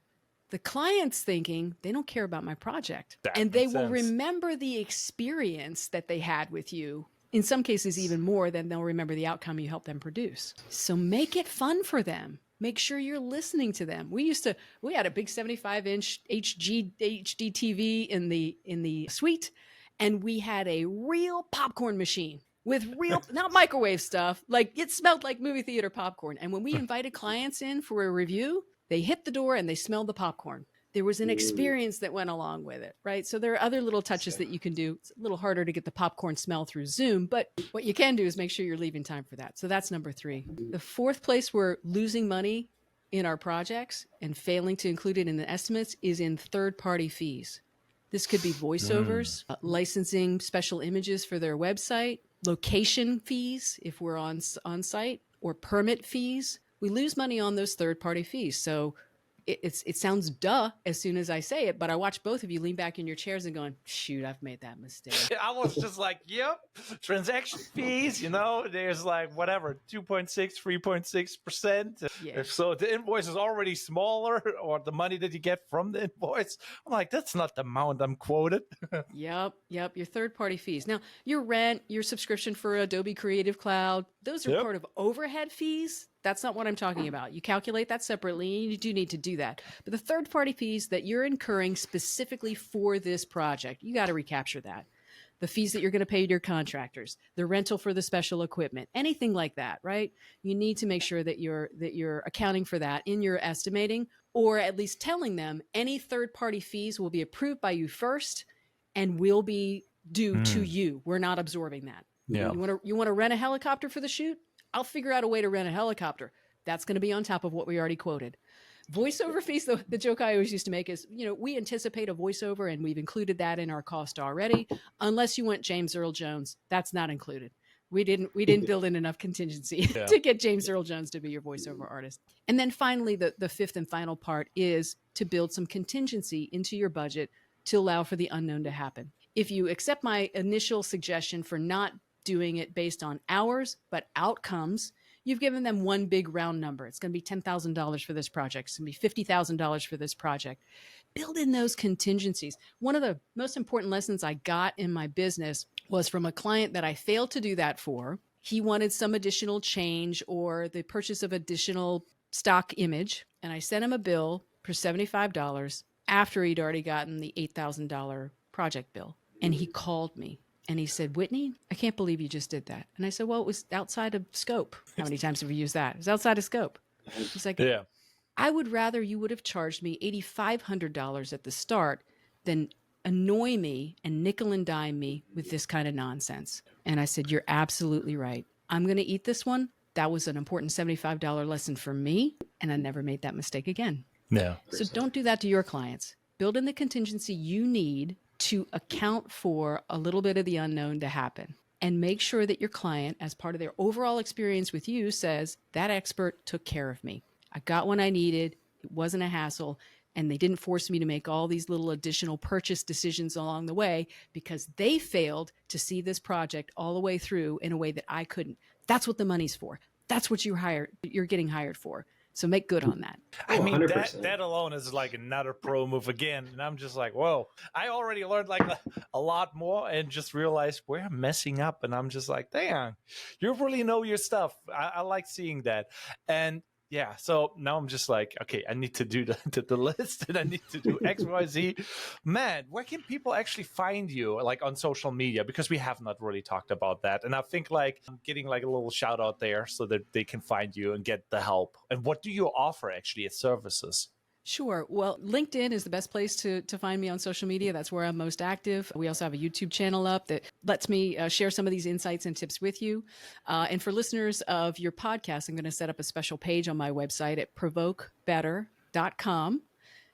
the client's thinking they don't care about my project. And they will remember the experience that they had with you. In some cases, even more than they'll remember the outcome you helped them produce. So make it fun for them. Make sure you're listening to them. We had a big 75-inch HD TV in the suite, and we had a real popcorn machine with real, not microwave stuff. Like, it smelled like movie theater popcorn. And when we invited clients in for a review, they hit the door and they smelled the popcorn. There was an experience that went along with it, right? So there are other little touches that you can do. It's a little harder to get the popcorn smell through Zoom, but what you can do is make sure you're leaving time for that. So that's number three. The fourth place we're losing money in our projects and failing to include it in the estimates is in third-party fees. This could be voiceovers, licensing special images for their website, location fees if we're on site, or permit fees. We lose money on those third-party fees. So it sounds duh as soon as I say it, but I watch both of you lean back in your chairs and going, shoot, I've made that mistake. I was just like, yep, transaction fees, there's like whatever, 2.6, 3.6%. Yeah. So the invoice is already smaller, or the money that you get from the invoice. I'm like, that's not the amount I'm quoted. Yep. Your third-party fees. Now, your rent, your subscription for Adobe Creative Cloud, those are part of overhead fees. That's not what I'm talking about. You calculate that separately. You do need to do that. But the third-party fees that you're incurring specifically for this project, you got to recapture that. The fees that you're going to pay to your contractors, the rental for the special equipment, anything like that, right? You need to make sure that you're accounting for that in your estimating, or at least telling them any third-party fees will be approved by you first and will be do to you. We're not absorbing that. Yeah. You want to rent a helicopter for the shoot? I'll figure out a way to rent a helicopter. That's going to be on top of what we already quoted. Voiceover fees, the joke I always used to make is, we anticipate a voiceover and we've included that in our cost already. Unless you want James Earl Jones, that's not included. We didn't build in enough contingency to get James Earl Jones to be your voiceover artist. And then finally, the fifth and final part is to build some contingency into your budget to allow for the unknown to happen. If you accept my initial suggestion for not doing it based on hours, but outcomes, you've given them one big round number. It's going to be $10,000 for this project. It's going to be $50,000 for this project. Build in those contingencies. One of the most important lessons I got in my business was from a client that I failed to do that for. He wanted some additional change or the purchase of additional stock image. And I sent him a bill for $75 after he'd already gotten the $8,000 project bill. And he called me. And he said, Whitney, I can't believe you just did that. And I said, well, it was outside of scope. How many times have we used that? It was outside of scope. He's like, yeah. I would rather you would have charged me $8,500 at the start than annoy me and nickel and dime me with this kind of nonsense. And I said, you're absolutely right. I'm going to eat this one. That was an important $75 lesson for me. And I never made that mistake again. Yeah. So don't do that to your clients. Build in the contingency you need to account for a little bit of the unknown to happen, and make sure that your client, as part of their overall experience with you, says that expert took care of me. I got what I needed. It wasn't a hassle. And they didn't force me to make all these little additional purchase decisions along the way because they failed to see this project all the way through in a way that I couldn't. That's what the money's for. That's what you're getting hired for. So make good on that. I mean, that alone is like another pro move again. And I'm just like, whoa, I already learned like a lot more and just realized we're messing up. And I'm just like, damn, you really know your stuff. I like seeing that. And yeah, so now I'm just like, okay, I need to do the list and I need to do X, Y, Z. Man, where can people actually find you, like on social media? Because we have not really talked about that. And I think like I'm getting like a little shout out there so that they can find you and get the help. And what do you offer actually as services? Sure. Well, LinkedIn is the best place to find me on social media. That's where I'm most active. We also have a YouTube channel up that lets me share some of these insights and tips with you. And for listeners of your podcast, I'm going to set up a special page on my website at ProvokeBetter.com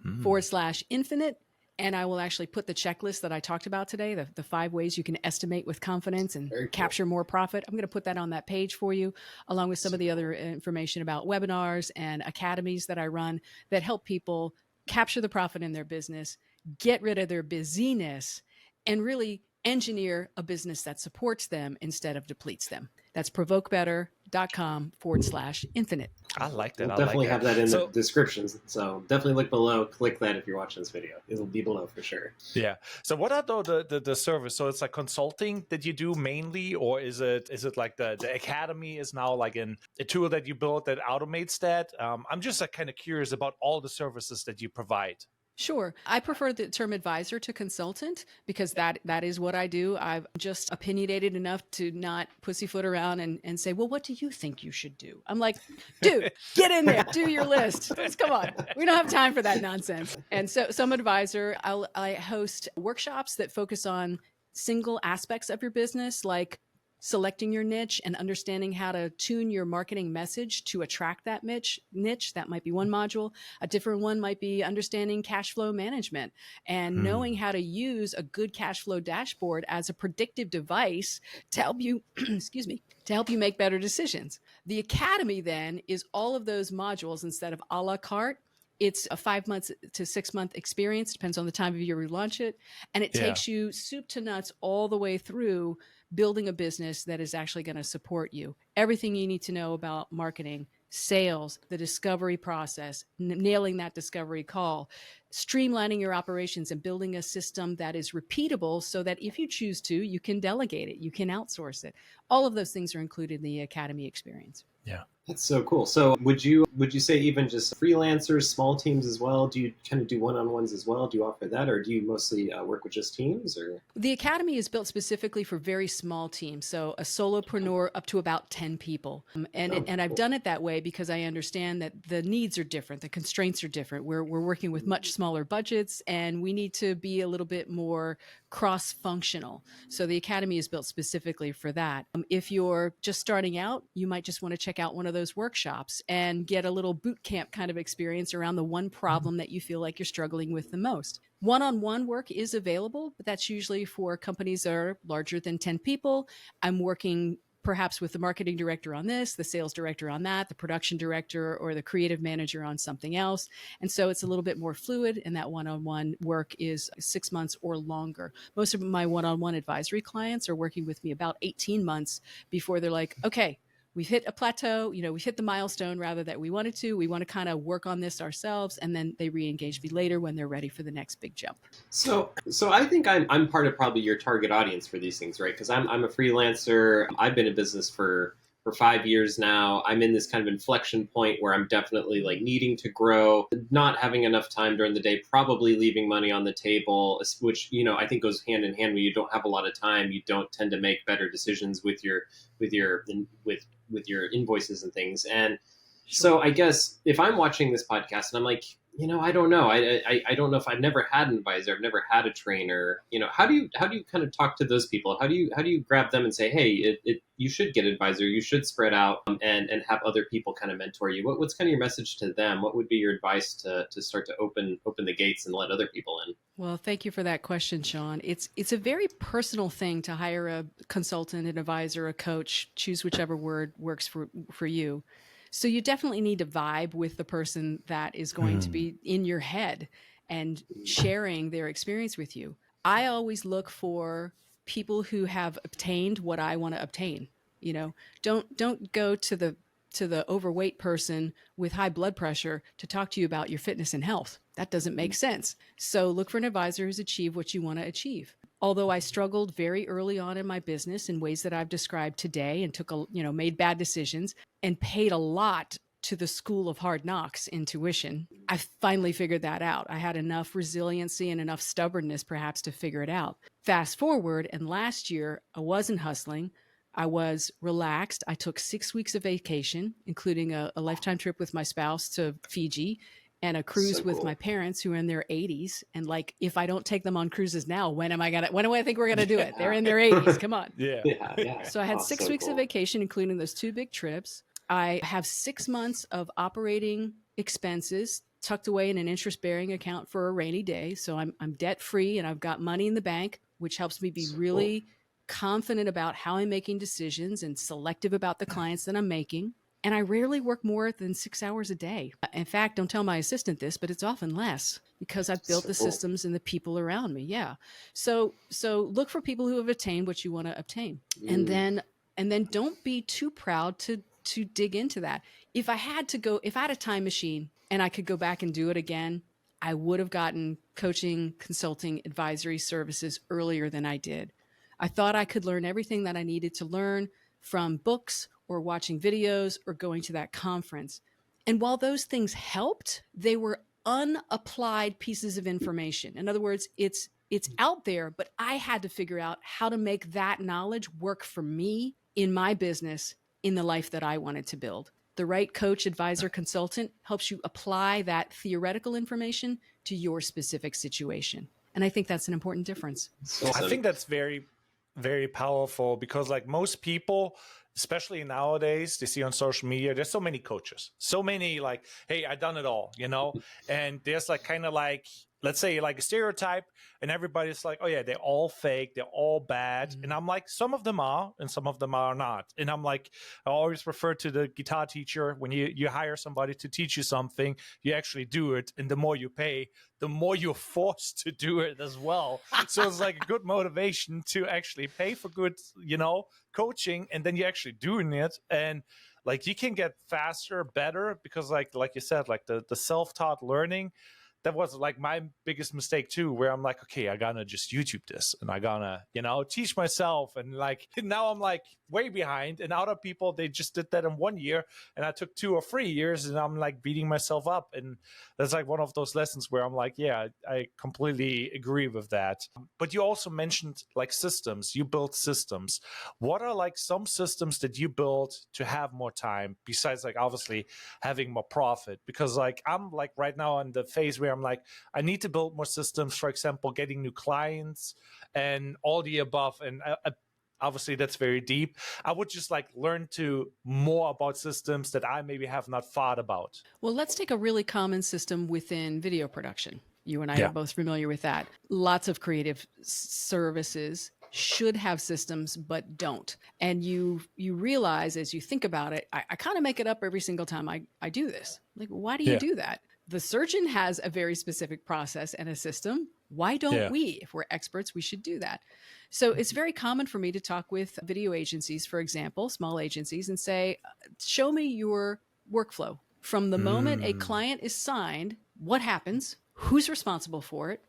/infinite. And I will actually put the checklist that I talked about today, the 5 ways you can estimate with confidence and capture more profit. I'm going to put that on that page for you, along with some of the other information about webinars and academies that I run that help people capture the profit in their business, get rid of their busyness, and really engineer a business that supports them instead of depletes them. That's ProvokeBetter.com /infinite. I like that. We'll definitely have that in the descriptions. So definitely look below. Click that if you're watching this video. It'll be below for sure. Yeah. So what are the service? So it's like consulting that you do mainly, or is it like the academy is now like a tool that you built that automates that? I'm just like kind of curious about all the services that you provide. Sure. I prefer the term advisor to consultant because that is what I do. I'm just opinionated enough to not pussyfoot around and say, well, what do you think you should do? I'm like, dude, get in there, do your list. Come on. We don't have time for that nonsense. And so I'm advisor. I host workshops that focus on single aspects of your business, like selecting your niche and understanding how to tune your marketing message to attract that niche. That might be one module. A different one might be understanding cash flow management and knowing how to use a good cash flow dashboard as a predictive device to help you, to help you make better decisions. The Academy then is all of those modules instead of a la carte. It's a 5 months to 6 month experience, depends on the time of year we launch it. And it takes you soup to nuts all the way through building a business that is actually going to support you. Everything you need to know about marketing, sales, the discovery process, nailing that discovery call, streamlining your operations and building a system that is repeatable so that if you choose to, you can delegate it, you can outsource it. All of those things are included in the Academy experience. Yeah. That's so cool. So would you say even just freelancers, small teams as well? Do you kind of do one-on-ones as well? Do you offer that, or do you mostly work with just teams? Or the Academy is built specifically for very small teams, so a solopreneur up to about 10 people. And I've done it that way because I understand that the needs are different, the constraints are different. We're working with much smaller budgets, and we need to be a little bit more cross-functional. So the Academy is built specifically for that. If you're just starting out, you might just want to check out one of those workshops and get a little boot camp kind of experience around the one problem that you feel like you're struggling with the most. One-on-one work is available, but that's usually for companies that are larger than 10 people. I'm working perhaps with the marketing director on this, the sales director on that, the production director or the creative manager on something else. And so it's a little bit more fluid, and that one-on-one work is 6 months or longer. Most of my one-on-one advisory clients are working with me about 18 months before they're like, okay, we've hit a plateau, we've hit the milestone rather that we wanted to. We want to kind of work on this ourselves, and then they re-engage me later when they're ready for the next big jump. So I think I'm part of probably your target audience for these things, right? Because I'm a freelancer. I've been in business for 5 years now. I'm in this kind of inflection point where I'm definitely like needing to grow, not having enough time during the day, probably leaving money on the table, which, I think goes hand in hand. When you don't have a lot of time, you don't tend to make better decisions with your invoices and things. And so I guess if I'm watching this podcast and I'm like, I don't know. I don't know if I've never had an advisor. I've never had a trainer. How do you kind of talk to those people? How do you grab them and say, hey, you should get an advisor. You should spread out and have other people kind of mentor you. What's kind of your message to them? What would be your advice to start to open the gates and let other people in? Well, thank you for that question, Sean. It's a very personal thing to hire a consultant, an advisor, a coach, choose whichever word works for you. So you definitely need to vibe with the person that is going to be in your head and sharing their experience with you. I always look for people who have obtained what I want to obtain. Don't go to the overweight person with high blood pressure to talk to you about your fitness and health. That doesn't make sense. So look for an advisor who's achieved what you want to achieve. Although I struggled very early on in my business in ways that I've described today and made bad decisions and paid a lot to the school of hard knocks in tuition, I finally figured that out. I had enough resiliency and enough stubbornness perhaps to figure it out. Fast forward, and last year I wasn't hustling. I was relaxed. I took 6 weeks of vacation, including a lifetime trip with my spouse to Fiji and a cruise with my parents who are in their 80s. And like, if I don't take them on cruises now, when do I think we're going to do it? They're in their 80s. Come on. Yeah. So I had 6 weeks of vacation, including those 2 big trips. I have 6 months of operating expenses tucked away in an interest-bearing account for a rainy day. So I'm debt-free and I've got money in the bank, which helps me be really confident about how I'm making decisions and selective about the clients that I'm making. And I rarely work more than 6 hours a day. In fact, don't tell my assistant this, but it's often less because I've built the systems and the people around me. Yeah. So look for people who have attained what you want to obtain. And then don't be too proud to dig into that. If I had a time machine and I could go back and do it again, I would have gotten coaching, consulting, advisory services earlier than I did. I thought I could learn everything that I needed to learn from books or watching videos or going to that conference. And while those things helped, they were unapplied pieces of information. In other words, it's out there, but I had to figure out how to make that knowledge work for me in my business, in the life that I wanted to build. The right coach, advisor, consultant helps you apply that theoretical information to your specific situation. And I think that's an important difference. I think that's very, very powerful because like most people, especially nowadays, they see on social media, there's so many coaches, so many like, hey, I done it all, and there's like kind of like, let's say like a stereotype and everybody's like, oh yeah, they're all fake, they're all bad. And I'm like, some of them are and some of them are not. And I'm like, I always refer to the guitar teacher. When you hire somebody to teach you something, you actually do it. And the more you pay, the more you're forced to do it as well. So it's like a good motivation to actually pay for good, coaching, and then you're actually doing it. And like you can get faster, better, because like you said, like the self-taught learning, that was like my biggest mistake too, where I'm like, okay, I gotta just YouTube this and I gotta, teach myself. And like, now I'm like, way behind, and other people, they just did that in 1 year, and I took 2 or 3 years, and I'm like beating myself up. And that's like one of those lessons where I'm like, yeah, I completely agree with that. But you also mentioned like systems. You build systems. What are like some systems that you build to have more time, besides like obviously having more profit? Because like I'm like right now in the phase where I'm like, I need to build more systems, for example, getting new clients and all the above. And obviously that's very deep. I would just like learn to more about systems that I maybe have not thought about. Well, let's take a really common system within video production. You and I are Yeah. both familiar with that. Lots of creative services should have systems, but don't. And you realize as you think about it, I kind of make it up every single time I do this. Like, why do you Yeah. do that? The surgeon has a very specific process and a system. Why don't Yeah. we? If we're experts, we should do that. So it's very common for me to talk with video agencies, for example, small agencies, and say, show me your workflow. From the moment a client is signed, what happens? Who's responsible for it?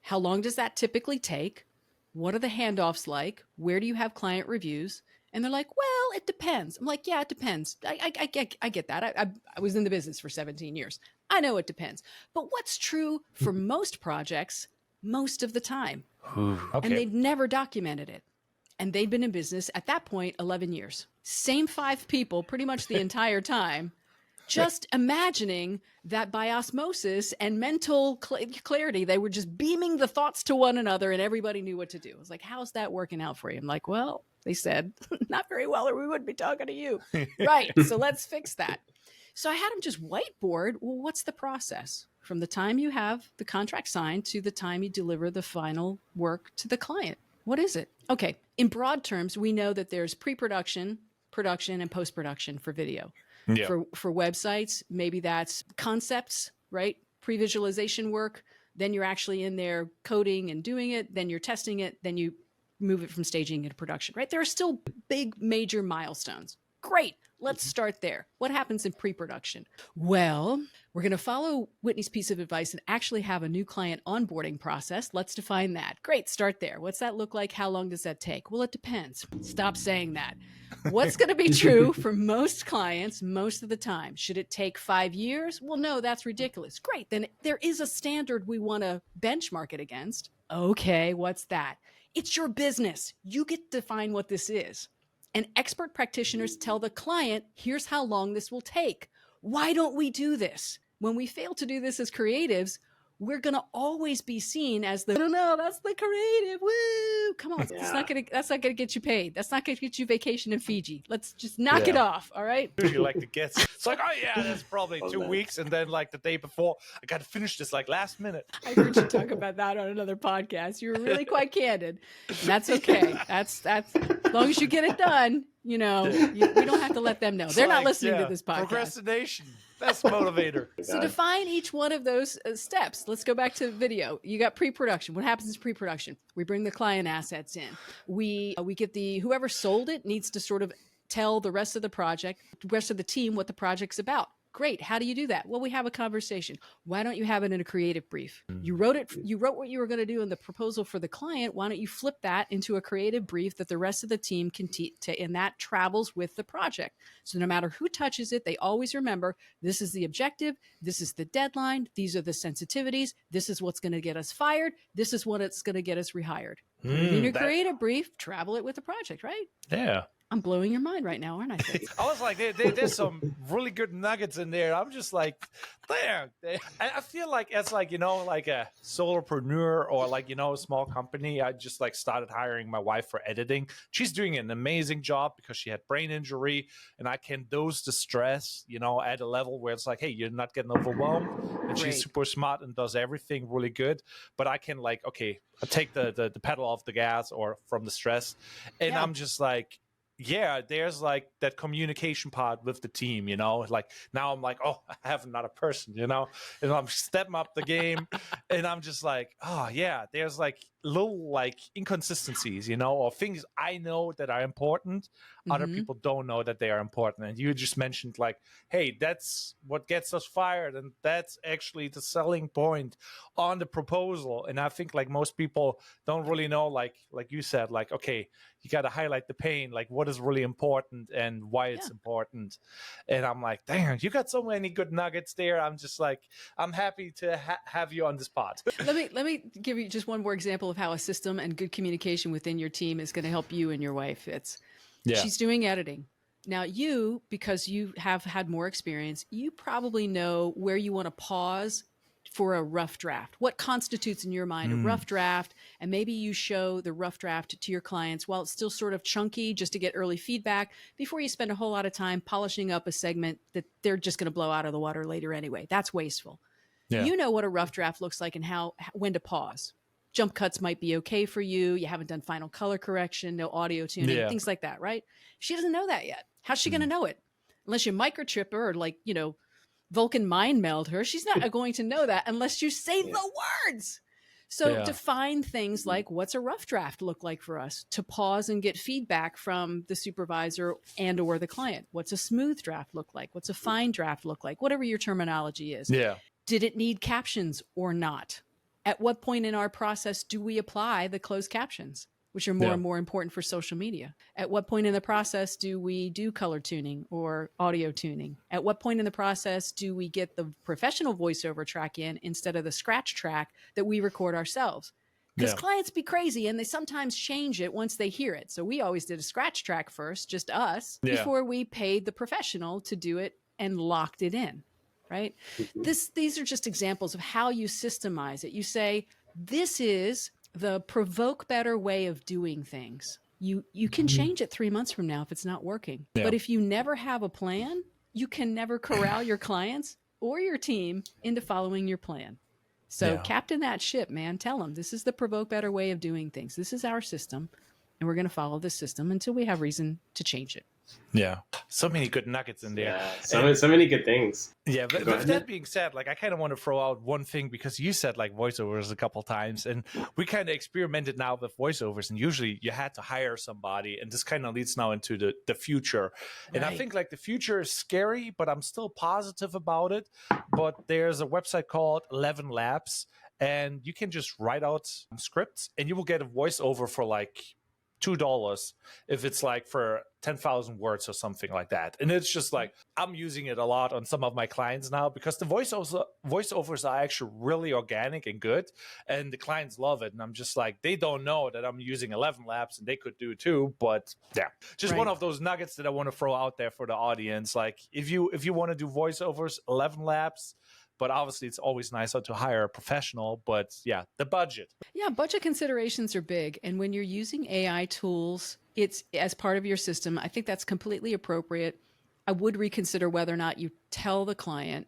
How long does that typically take? What are the handoffs like? Where do you have client reviews? And they're like, well, it depends. I'm like, yeah, it depends. I get that. I was in the business for 17 years. I know it depends. But what's true for most projects most of the time? Okay. And they'd never documented it. And they'd been in business at that point 11 years. Same 5 people pretty much the entire time. Just imagining that by osmosis and mental clarity, they were just beaming the thoughts to one another and everybody knew what to do. I was like, how's that working out for you? I'm like, well, they said, not very well, or we wouldn't be talking to you. Right. So let's fix that. So I had them just whiteboard, well, what's the process from the time you have the contract signed to the time you deliver the final work to the client? What is it? Okay. In broad terms, we know that there's pre-production, production, and post-production for video. Yeah. For websites, maybe that's concepts, right? Pre-visualization work. Then you're actually in there coding and doing it. Then you're testing it. Then you move it from staging into production, right? There are still big, major milestones. Great. Let's start there. What happens in pre-production? Well, we're going to follow Whitney's piece of advice and actually have a new client onboarding process. Let's define that. Great. Start there. What's that look like? How long does that take? Well, it depends. Stop saying that. What's going to be true for most clients most of the time? Should it take 5 years? Well, no, that's ridiculous. Great. Then there is a standard we want to benchmark it against. Okay, what's that? It's your business. You get to define what this is. And expert practitioners tell the client, here's how long this will take. Why don't we do this? When we fail to do this as creatives, we're going to always be seen as the, I don't know, that's the creative. Woo! Come on. Yeah. That's not going to get you paid. That's not going to get you vacation in Fiji. Let's just knock it off. All right. Usually like the guess. It's like, oh yeah, that's probably Oh, 2 man. weeks. And then like the day before, I got to finish this like last minute. I heard you talk about that on another podcast. You were really quite candid. That's okay. That's as long as you get it done, we don't have to let them know. They're not listening to this podcast. Procrastination. Best motivator. So define each one of those steps. Let's go back to video. You got pre-production. What happens in pre-production? We bring the client assets in. We get whoever sold it needs to sort of tell the rest of the rest of the team what the project's about. Great. How do you do that? Well, we have a conversation. Why don't you have it in a creative brief? You wrote what you were going to do in the proposal for the client. Why don't you flip that into a creative brief that the rest of the team can and that travels with the project. So no matter who touches it, they always remember this is the objective. This is the deadline. These are the sensitivities. This is what's going to get us fired. This is what it's going to get us rehired. In your creative brief, travel it with the project, right? Yeah. I'm blowing your mind right now, aren't I? I was like, there's some really good nuggets in there. I'm just like, there. I feel like as like, like a solopreneur or like, a small company, I just like started hiring my wife for editing. She's doing an amazing job because she had brain injury, and I can dose the stress, at a level where it's like, hey, you're not getting overwhelmed. And she's super smart and does everything really good. But I can like, okay, I take the pedal off the gas or from the stress. And I'm just like, yeah, there's like that communication part with the team, like now I'm like, oh, I have another person, and I'm stepping up the game and I'm just like, oh yeah, there's like little like inconsistencies, or things I know that are important. other people don't know that they are important. And you just mentioned like, hey, that's what gets us fired, and that's actually the selling point on the proposal. And I think like most people don't really know, like you said, like, okay, you got to highlight the pain, like what is really important and why it's important. And I'm like, dang, you got so many good nuggets there. I'm just like, I'm happy to have you on this pod. Let me give you just one more example of how a system and good communication within your team is going to help you and your wife. She's doing editing. Now you, because you have had more experience, you probably know where you want to pause for a rough draft. What constitutes in your mind a rough draft? And maybe you show the rough draft to your clients while it's still sort of chunky, just to get early feedback before you spend a whole lot of time polishing up a segment that they're just going to blow out of the water later anyway. That's wasteful. Yeah. You know what a rough draft looks like and when to pause. Jump cuts might be okay for you. You haven't done final color correction, no audio tuning, things like that, right? She doesn't know that yet. How's she going to know it? Unless you microchip her or like, Vulcan mind meld her. She's not going to know that unless you say the words. So define things like, what's a rough draft look like for us? To pause and get feedback from the supervisor and or the client. What's a smooth draft look like? What's a fine draft look like? Whatever your terminology is. Yeah. Did it need captions or not? At what point in our process do we apply the closed captions, which are more and more important for social media? At what point in the process do we do color tuning or audio tuning? At what point in the process do we get the professional voiceover track in instead of the scratch track that we record ourselves? Because clients be crazy and they sometimes change it once they hear it. So we always did a scratch track first, just us, before we paid the professional to do it and locked it in. Right? These are just examples of how you systemize it. You say, this is the ProvokeBetter way of doing things. You can change it 3 months from now if it's not working. Yeah. But if you never have a plan, you can never corral your clients or your team into following your plan. So captain that ship, man. Tell them this is the ProvokeBetter way of doing things. This is our system, and we're going to follow this system until we have reason to change it. Yeah. So many good nuggets in there. Yeah, so many good things. Yeah, but with that being said, like I kind of want to throw out one thing because you said like voiceovers a couple times, and we kind of experimented now with voiceovers, and usually you had to hire somebody, and this kind of leads now into the future. Right. And I think like the future is scary, but I'm still positive about it. But there's a website called 11 Labs, and you can just write out scripts, and you will get a voiceover for like $2 if it's like for 10,000 words or something like that. And it's just like, I'm using it a lot on some of my clients now because the voiceovers are actually really organic and good, and the clients love it. And I'm just like, they don't know that I'm using 11 Labs, and they could do too. But yeah, just one of those nuggets that I want to throw out there for the audience. Like if you want to do voiceovers, 11 Labs. But obviously, it's always nicer to hire a professional. But yeah, the budget. Yeah, budget considerations are big. And when you're using AI tools, it's as part of your system. I think that's completely appropriate. I would reconsider whether or not you tell the client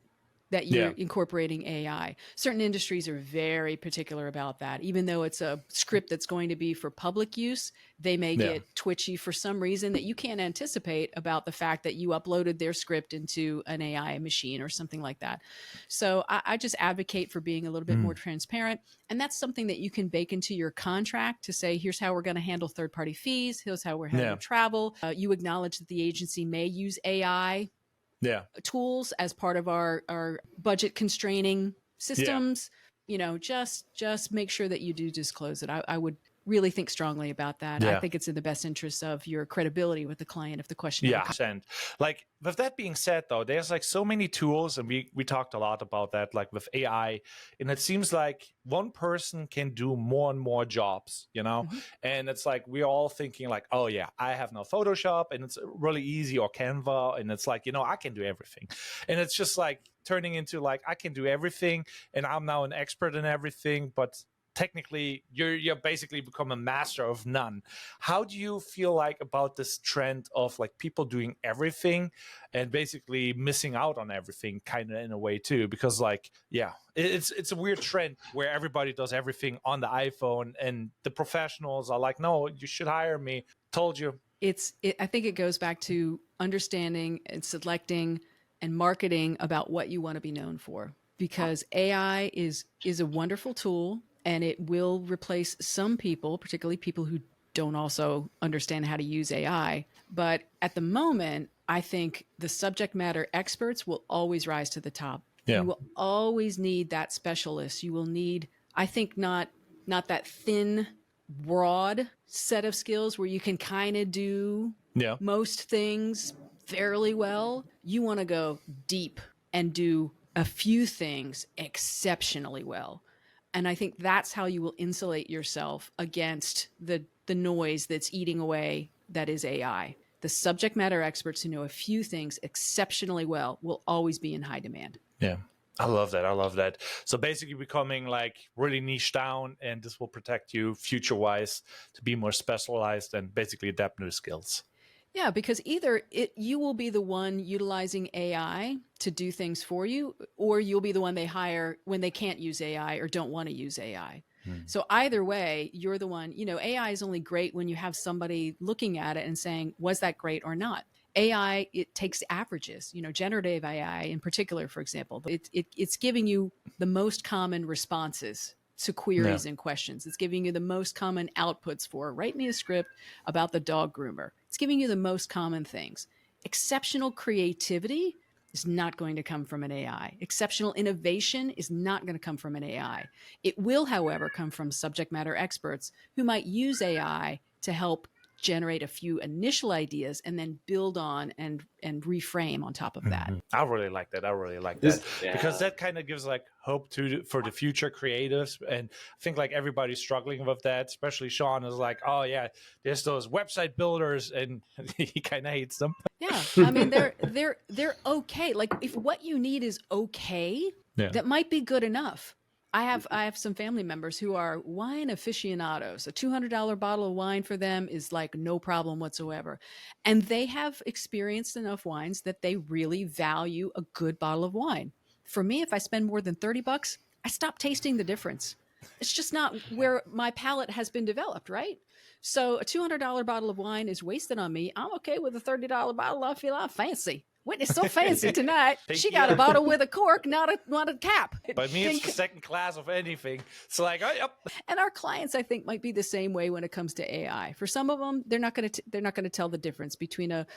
that you're incorporating AI. Certain industries are very particular about that. Even though it's a script that's going to be for public use, they may get twitchy for some reason that you can't anticipate about the fact that you uploaded their script into an AI machine or something like that. So I just advocate for being a little bit more transparent. And that's something that you can bake into your contract to say, here's how we're going to handle third-party fees. Here's how we're handling travel. You acknowledge that the agency may use AI tools as part of our budget constraining systems. Just make sure that you do disclose it. I would really think strongly about that. I think it's in the best interest of your credibility with the client if the question and like with that being said though, there's like so many tools, and we talked a lot about that, like with AI, and it seems like one person can do more and more jobs, and it's like we're all thinking like, oh yeah, I have no Photoshop and it's really easy, or Canva, and it's like, I can do everything, and it's just like turning into like I can do everything and I'm now an expert in everything, but technically you're basically become a master of none. How do you feel like about this trend of like people doing everything and basically missing out on everything kind of in a way too? Because like, it's a weird trend where everybody does everything on the iPhone, and the professionals are like, no, you should hire me. Told you. I think it goes back to understanding and selecting and marketing about what you want to be known for, because AI is a wonderful tool. And it will replace some people, particularly people who don't also understand how to use AI. But at the moment, I think the subject matter experts will always rise to the top. Yeah. You will always need that specialist. You will need, I think, not that thin, broad set of skills where you can kind of do most things fairly well. You want to go deep and do a few things exceptionally well. And I think that's how you will insulate yourself against the noise that's eating away that is AI. The subject matter experts who know a few things exceptionally well will always be in high demand. Yeah. I love that. I love that. So basically becoming like really niche down, and this will protect you future wise to be more specialized and basically adapt new skills. Yeah, because either you will be the one utilizing AI to do things for you, or you'll be the one they hire when they can't use AI or don't want to use AI. So either way, you're the one, AI is only great when you have somebody looking at it and saying, was that great or not? AI, it takes averages, generative AI in particular, for example, it's giving you the most common responses to queries and questions. It's giving you the most common outputs for write me a script about the dog groomer. It's giving you the most common things. Exceptional creativity is not going to come from an AI. Exceptional innovation is not going to come from an AI. It will, however, come from subject matter experts who might use AI to help generate a few initial ideas and then build on and reframe on top of that. I really like that. Because that kind of gives like hope for the future creatives. And I think like everybody's struggling with that, especially Sean is like, oh yeah, there's those website builders, and he kind of hates them. Yeah. I mean, they're okay. Like if what you need is okay, that might be good enough. I have some family members who are wine aficionados. A $200 bottle of wine for them is like no problem whatsoever. And they have experienced enough wines that they really value a good bottle of wine. For me, if I spend more than $30, I stop tasting the difference. It's just not where my palate has been developed, right? So a $200 bottle of wine is wasted on me. I'm okay with a $30 bottle. I feel I'm fancy. Whitney's so fancy tonight. She got a bottle with a cork, not a cap. By me, it's the second class of anything. It's like, oh, yep. And our clients, I think, might be the same way when it comes to AI. For some of them, they're not going to tell the difference between an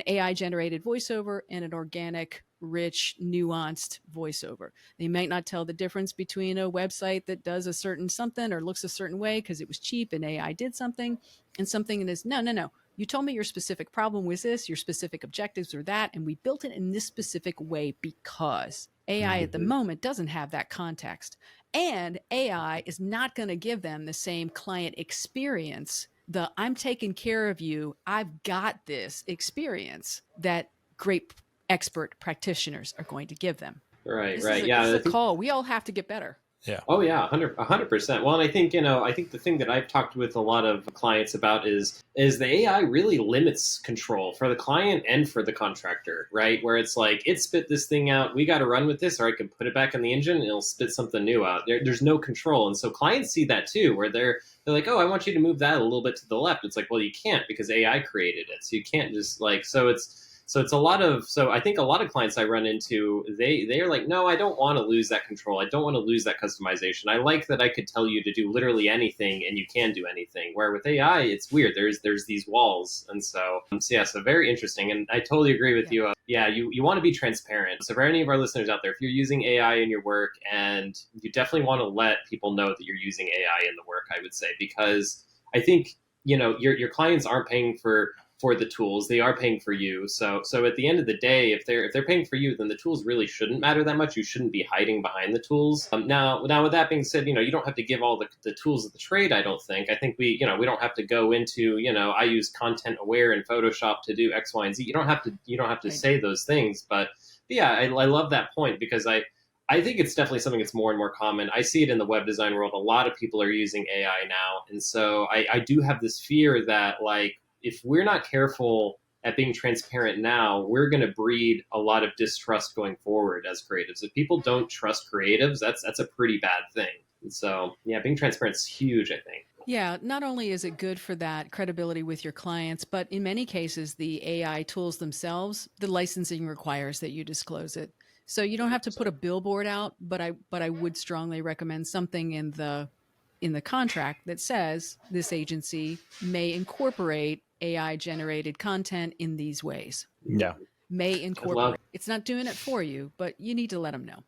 AI generated voiceover and an organic, rich, nuanced voiceover. They might not tell the difference between a website that does a certain something or looks a certain way because it was cheap and AI did something, and something that is no. You told me your specific problem was this, your specific objectives are that, and we built it in this specific way because AI at the moment doesn't have that context. And AI is not going to give them the same client experience, the I'm taking care of you, I've got this experience that great expert practitioners are going to give them. Right. This is a call. We all have to get better. Yeah. Oh yeah, 100%. Well, and I think the thing that I've talked with a lot of clients about is the AI really limits control for the client and for the contractor, right? Where it's like it spit this thing out, we got to run with this, or I can put it back in the engine and it'll spit something new out. There's no control, and so clients see that too, where they're like, oh, I want you to move that a little bit to the left. It's like, well, you can't because AI created it, so you can't just like So it's a lot of, so I think a lot of clients I run into, they are like, no, I don't want to lose that control. I don't want to lose that customization. I like that I could tell you to do literally anything and you can do anything. Where with AI, it's weird. There's these walls. And so very interesting. And I totally agree with you. You want to be transparent. So for any of our listeners out there, if you're using AI in your work, and you definitely want to let people know that you're using AI in the work, I would say, because I think, your clients aren't paying for the tools, they are paying for you. So at the end of the day, if they're paying for you, then the tools really shouldn't matter that much. You shouldn't be hiding behind the tools. Now with that being said, you don't have to give all the tools of the trade. I don't think. I think we don't have to go into I use content aware in Photoshop to do X, Y, and Z. You don't have to say those things. But yeah, I love that point because I think it's definitely something that's more and more common. I see it in the web design world. A lot of people are using AI now, and so I do have this fear that like, if we're not careful at being transparent now, we're going to breed a lot of distrust going forward as creatives. If people don't trust creatives, that's a pretty bad thing. And so, yeah, being transparent is huge, I think. Yeah, not only is it good for that credibility with your clients, but in many cases, the AI tools themselves, the licensing requires that you disclose it. So you don't have to put a billboard out, but I would strongly recommend something in the in the contract that says this agency may incorporate AI generated content in these ways. Yeah. May incorporate. It's not doing it for you, but you need to let them know.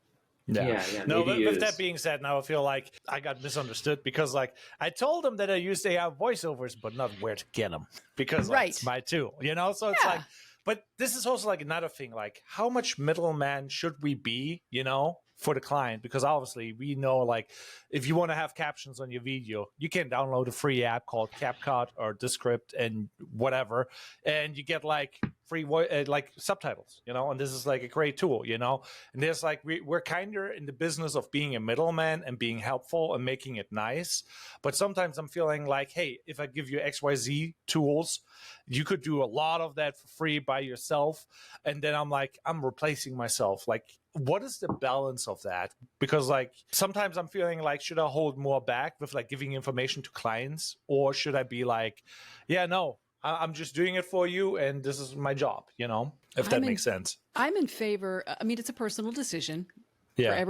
Yeah. No, with that being said, now I feel like I got misunderstood because, like, I told them that I used AI voiceovers, but not where to get them because it's my tool, you know? So it's like, but this is also like another thing, like, how much middleman should we be, you know, for the client? Because obviously we know, like, if you want to have captions on your video, you can download a free app called CapCut or Descript and whatever, and you get like free like subtitles, you know, and this is like a great tool, you know. And there's like we're kind of in the business of being a middleman and being helpful and making it nice, but sometimes I'm feeling like, hey, if I give you XYZ tools, you could do a lot of that for free by yourself, and then I'm like, I'm replacing myself. Like, what is the balance of that? Because like sometimes I'm feeling like, should I hold more back with like giving information to clients, or should I be like, yeah, no, I'm just doing it for you and this is my job, you know, if that makes sense. I'm in favor. I mean, it's a personal decision. Yeah.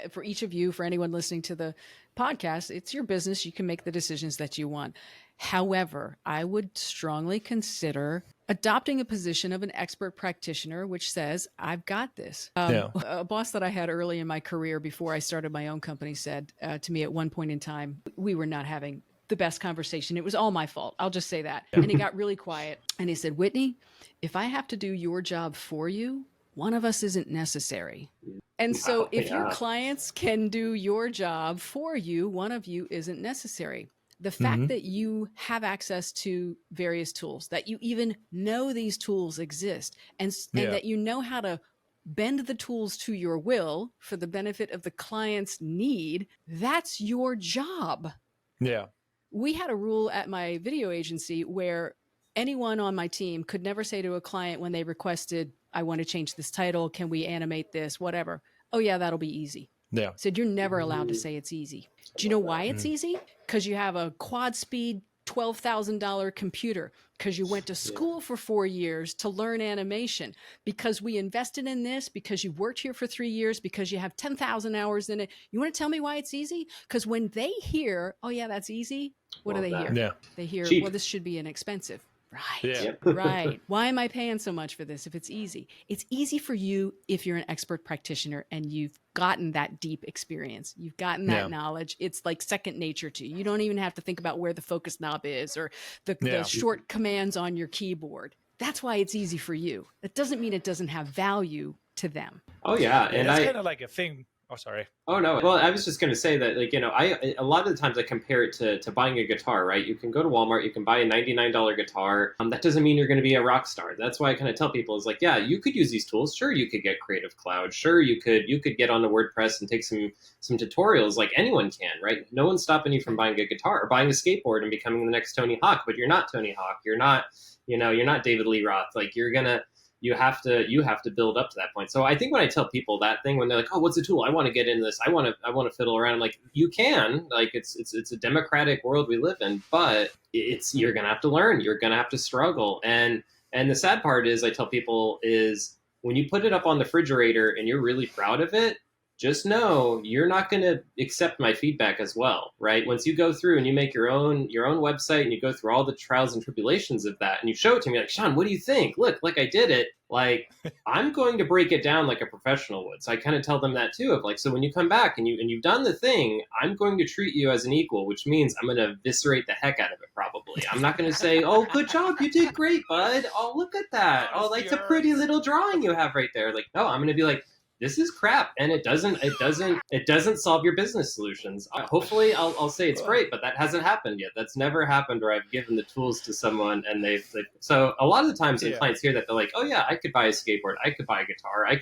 For each of you, for anyone listening to the podcast, it's your business. You can make the decisions that you want. However, I would strongly consider adopting a position of an expert practitioner, which says, I've got this. A boss that I had early in my career before I started my own company said to me at one point in time, we were not having the best conversation. It was all my fault. I'll just say that. And he got really quiet. And he said, Whitney, if I have to do your job for you, one of us isn't necessary. And so if your clients can do your job for you, one of you isn't necessary. The fact that you have access to various tools, that you even know these tools exist, and that you know how to bend the tools to your will for the benefit of the client's need, that's your job. Yeah. We had a rule at my video agency where anyone on my team could never say to a client when they requested, I want to change this title, can we animate this, whatever. Oh yeah, that'll be easy. Yeah. Said you're never allowed to say it's easy. Do you know why it's easy? Because you have a quad speed $12,000 computer, because you went to school for 4 years to learn animation, because we invested in this, because you worked here for 3 years, because you have 10,000 hours in it. You want to tell me why it's easy? Because when they hear, oh yeah, that's easy, what do they hear? Yeah. They hear, cheap. Well, this should be inexpensive. Right. Yeah. Right. Why am I paying so much for this if it's easy? It's easy for you if you're an expert practitioner and you've gotten that deep experience. You've gotten that knowledge. It's like second nature to you. You don't even have to think about where the focus knob is or the short commands on your keyboard. That's why it's easy for you. That doesn't mean it doesn't have value to them. Oh yeah. And that's kind of like a thing. Oh, sorry. Oh no. Well, I was just going to say that, like, you know, a lot of the times I compare it to buying a guitar, right? You can go to Walmart, you can buy a $99 guitar. That doesn't mean you're going to be a rock star. That's why I kind of tell people is like, yeah, you could use these tools. Sure, you could get Creative Cloud. Sure, you could get onto WordPress and take some tutorials like anyone can, right? No one's stopping you from buying a guitar or buying a skateboard and becoming the next Tony Hawk. But you're not Tony Hawk. You're not, you know, you're not David Lee Roth. Like you have to build up to that point. So I think when I tell people that thing, when they're like, oh, what's a tool? I want to get in this. I want to fiddle around. I'm like, you can, like, it's a democratic world we live in, but you're going to have to learn. You're going to have to struggle. And the sad part is I tell people is when you put it up on the refrigerator and you're really proud of it, just know you're not going to accept my feedback as well, right? Once you go through and you make your own website and you go through all the trials and tribulations of that and you show it to me like, Sean, what do you think? Look, like I did it. Like, I'm going to break it down like a professional would. So I kind of tell them that too, of like, so when you come back and you've done the thing, I'm going to treat you as an equal, which means I'm going to eviscerate the heck out of it probably. I'm not going to say, oh, good job, you did great, bud. Oh, look at that. Oh, like a pretty little drawing you have right there. Like, no, I'm going to be like, this is crap, and it doesn't solve your business solutions. Hopefully, I'll say it's great, but that hasn't happened yet. That's never happened where I've given the tools to someone and they've so a lot of the times when clients hear that, they're like, oh yeah, I could buy a skateboard, I could buy a guitar, I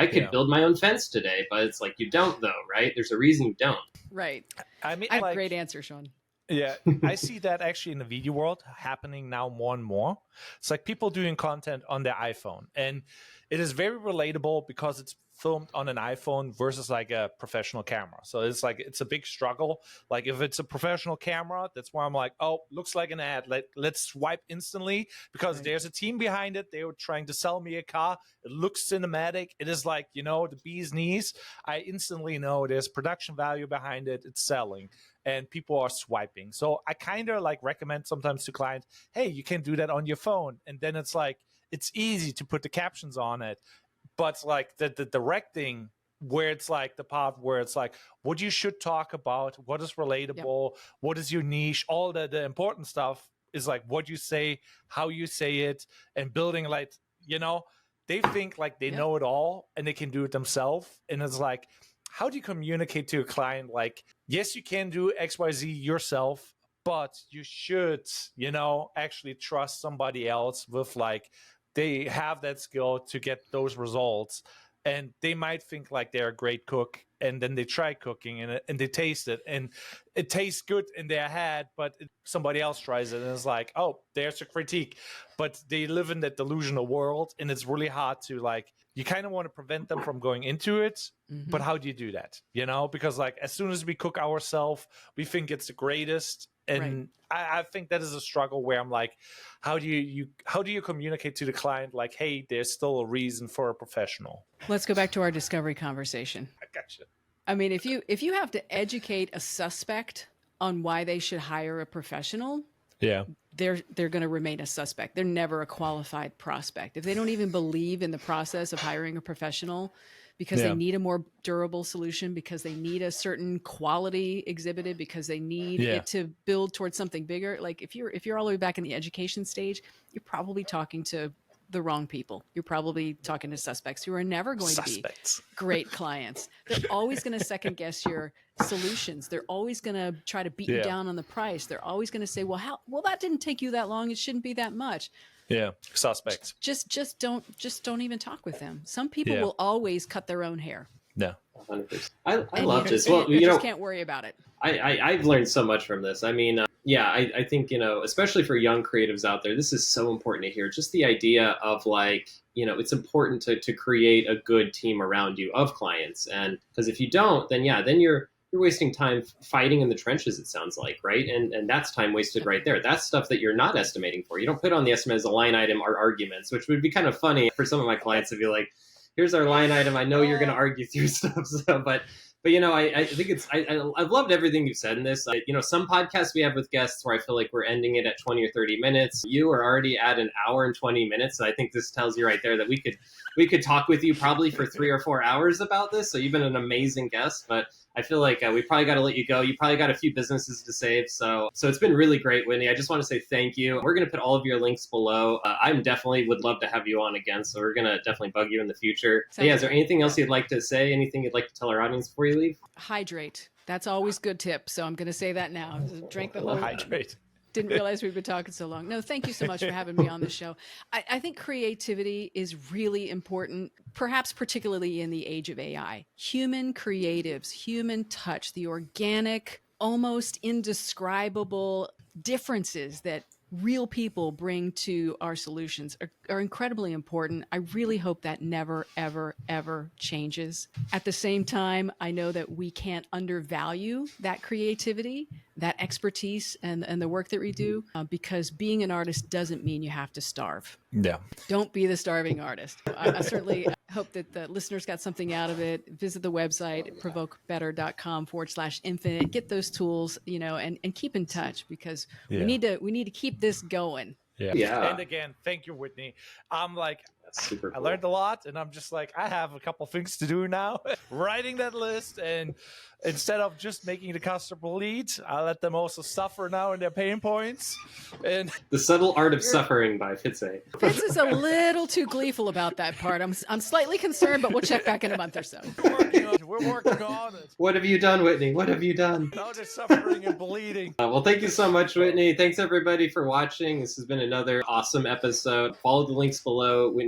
could build my own fence today, but it's like, you don't though, right? There's a reason you don't. Right. I mean, I have a great answer, Sean. Yeah, I see that actually in the video world happening now more and more. It's like people doing content on their iPhone, and it is very relatable because it's filmed on an iPhone versus like a professional camera. So it's like, it's a big struggle. Like if it's a professional camera, that's why I'm like, oh, looks like an ad. Let's swipe instantly, because there's a team behind it. They were trying to sell me a car. It looks cinematic. It is like, the bee's knees. I instantly know there's production value behind it. It's selling and people are swiping. So I kind of like recommend sometimes to clients, hey, you can do that on your phone. And then it's like, it's easy to put the captions on it. But like the directing, where it's like the part where it's like what you should talk about, what is relatable, what is your niche, all the important stuff is like what you say, how you say it, and building like, they think like they know it all and they can do it themselves. And it's like, how do you communicate to a client? Like, yes, you can do XYZ yourself, but you should, actually trust somebody else with like, they have that skill to get those results. And they might think like they're a great cook, and then they try cooking and they taste it and it tastes good in their head, but somebody else tries it and it's like, oh, there's a critique. But they live in that delusional world, and it's really hard to like, you kind of want to prevent them from going into it. But how do you do that? Because like as soon as we cook ourselves, we think it's the greatest. And I think that is a struggle where I'm like, how do you communicate to the client like, hey, there's still a reason for a professional? Let's go back to our discovery conversation. I gotcha. I mean, if you have to educate a suspect on why they should hire a professional, they're going to remain a suspect. They're never a qualified prospect. If they don't even believe in the process of hiring a professional because they need a more durable solution, because they need a certain quality exhibited, because they need it to build towards something bigger. Like if you're all the way back in the education stage, you're probably talking to the wrong people. You're probably talking to suspects who are never going to be great clients. They're always going to second guess your solutions. They're always going to try to beat you down on the price. They're always going to say, well, that didn't take you that long. It shouldn't be that much. Yeah. Suspects. Just don't even talk with them. Some people will always cut their own hair. No. 100%. I love this. Well, you just can't worry about it. I've learned so much from this. I mean, I think, especially for young creatives out there, this is so important to hear. Just the idea of like, it's important to create a good team around you of clients. And because if you don't, then you're wasting time fighting in the trenches, it sounds like, right? And that's time wasted right there. That's stuff that you're not estimating for. You don't put on the estimate as a line item or arguments, which would be kind of funny for some of my clients to be like, here's our line item. I know you're going to argue through stuff. So, but I think I've loved everything you've said in this. Some podcasts we have with guests where I feel like we're ending it at 20 or 30 minutes. You are already at an hour and 20 minutes. So I think this tells you right there that we could talk with you probably for 3 or 4 hours about this. So you've been an amazing guest, but I feel like we probably got to let you go. You probably got a few businesses to save. So it's been really great, Whitney. I just want to say thank you. We're going to put all of your links below. I'm definitely would love to have you on again. So we're going to definitely bug you in the future. Is there anything else you'd like to say? Anything you'd like to tell our audience before you leave? Hydrate. That's always good tip. So I'm going to say that now. Drink the whole hydrate. Didn't realize we've been talking so long. No, thank you so much for having me on the show. I think creativity is really important, perhaps particularly in the age of AI. Human creatives, human touch, the organic, almost indescribable differences that real people bring to our solutions are incredibly important. I really hope that never, ever, ever changes. At the same time, I know that we can't undervalue that creativity, that expertise, and the work that we do, because being an artist doesn't mean you have to starve. Yeah. Don't be the starving artist. I certainly hope that the listeners got something out of it. Visit the website, provokebetter.com/infinite. Get those tools, and keep in touch, because we need to keep this going. Yeah. And again, thank you, Whitney. I'm like, that's super cool. I learned a lot, and I'm just like, I have a couple things to do now. Writing that list, and instead of just making the customer bleed, I let them also suffer now in their pain points. And The Subtle Art of Suffering by Fitze. Fitz is a little too gleeful about that part. I'm slightly concerned, but we'll check back in a month or so. We're working on it. What have you done, Whitney? What have you done? Now they're suffering and bleeding. Well, thank you so much, Whitney. Thanks, everybody, for watching. This has been another awesome episode. Follow the links below. Whitney